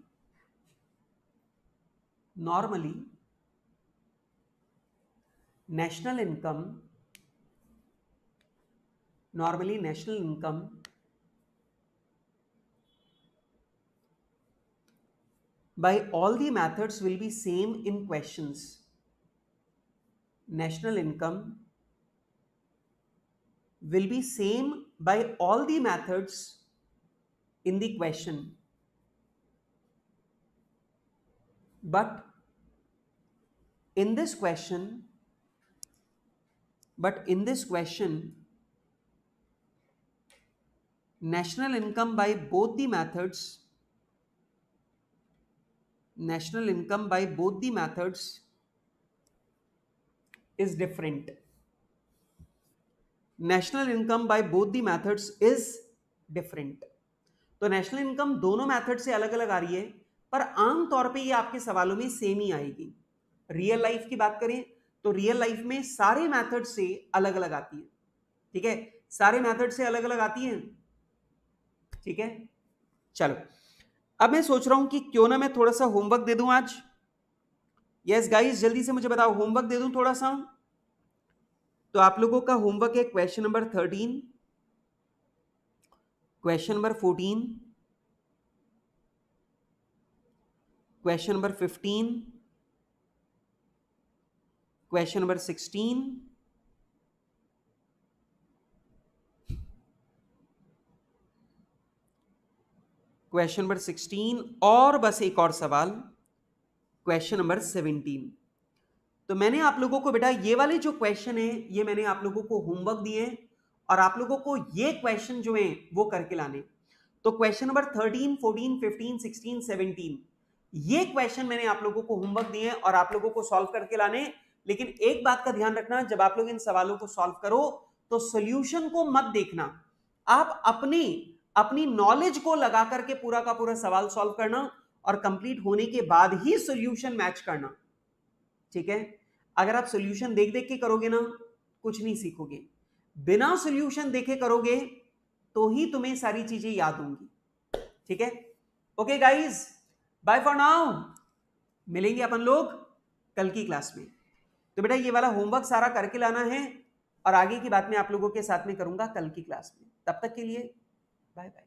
national income by all the methods will be same in questions. National income will be same by all the methods in the question, but in this question national income by both the methods is different. National income by both the methods is different. तो national income दोनों method से अलग अलग आ रही है, पर आमतौर पे ये आपके सवालों में सेम ही आएगी। रियल लाइफ की बात करें तो रियल लाइफ में सारे मेथड से अलग अलग आती है। ठीक है, सारे मेथड से अलग अलग आती है। ठीक है, चलो अब मैं सोच रहा हूं कि क्यों ना मैं थोड़ा सा होमवर्क दे दूं आज। यस गाइस, जल्दी से मुझे बताओ, होमवर्क दे दूं थोड़ा सा? तो आप लोगों का होमवर्क है question number 13, question number 14, question number 15, question number 16, question number 16 और बस एक और सवाल, क्वेश्चन नंबर 17। तो मैंने आप लोगों को बेटा ये वाले जो क्वेश्चन है ये मैंने आप लोगों को होमवर्क दिए हैं और आप लोगों को ये क्वेश्चन जो है वो करके लाने। तो क्वेश्चन नंबर 13, 14, 15, 16, 17 ये क्वेश्चन मैंने आप लोगों को होमवर्क दिए हैं और आप लोगों को सॉल्व करके लाने। लेकिन एक बात का ध्यान रखना, जब आप लोग इन सवालों को सॉल्व करो तो सॉल्यूशन को मत देखना, आप अपनी नॉलेज को लगा करके पूरा का पूरा सवाल सॉल्व करना और कंप्लीट होने के बाद ही सॉल्यूशन मैच करना। ठीक है, अगर आप सॉल्यूशन देख देख के करोगे ना कुछ नहीं सीखोगे, बिना सॉल्यूशन देखे करोगे तो ही तुम्हें सारी चीजें याद होंगी। ठीक है, okay guys, bye for now, मिलेंगे अपन लोग कल की क्लास में। तो बेटा ये वाला होमवर्क सारा करके लाना है और आगे की बात मैं आप लोगों के साथ में करूंगा कल की क्लास में। तब तक के लिए बाय बाय।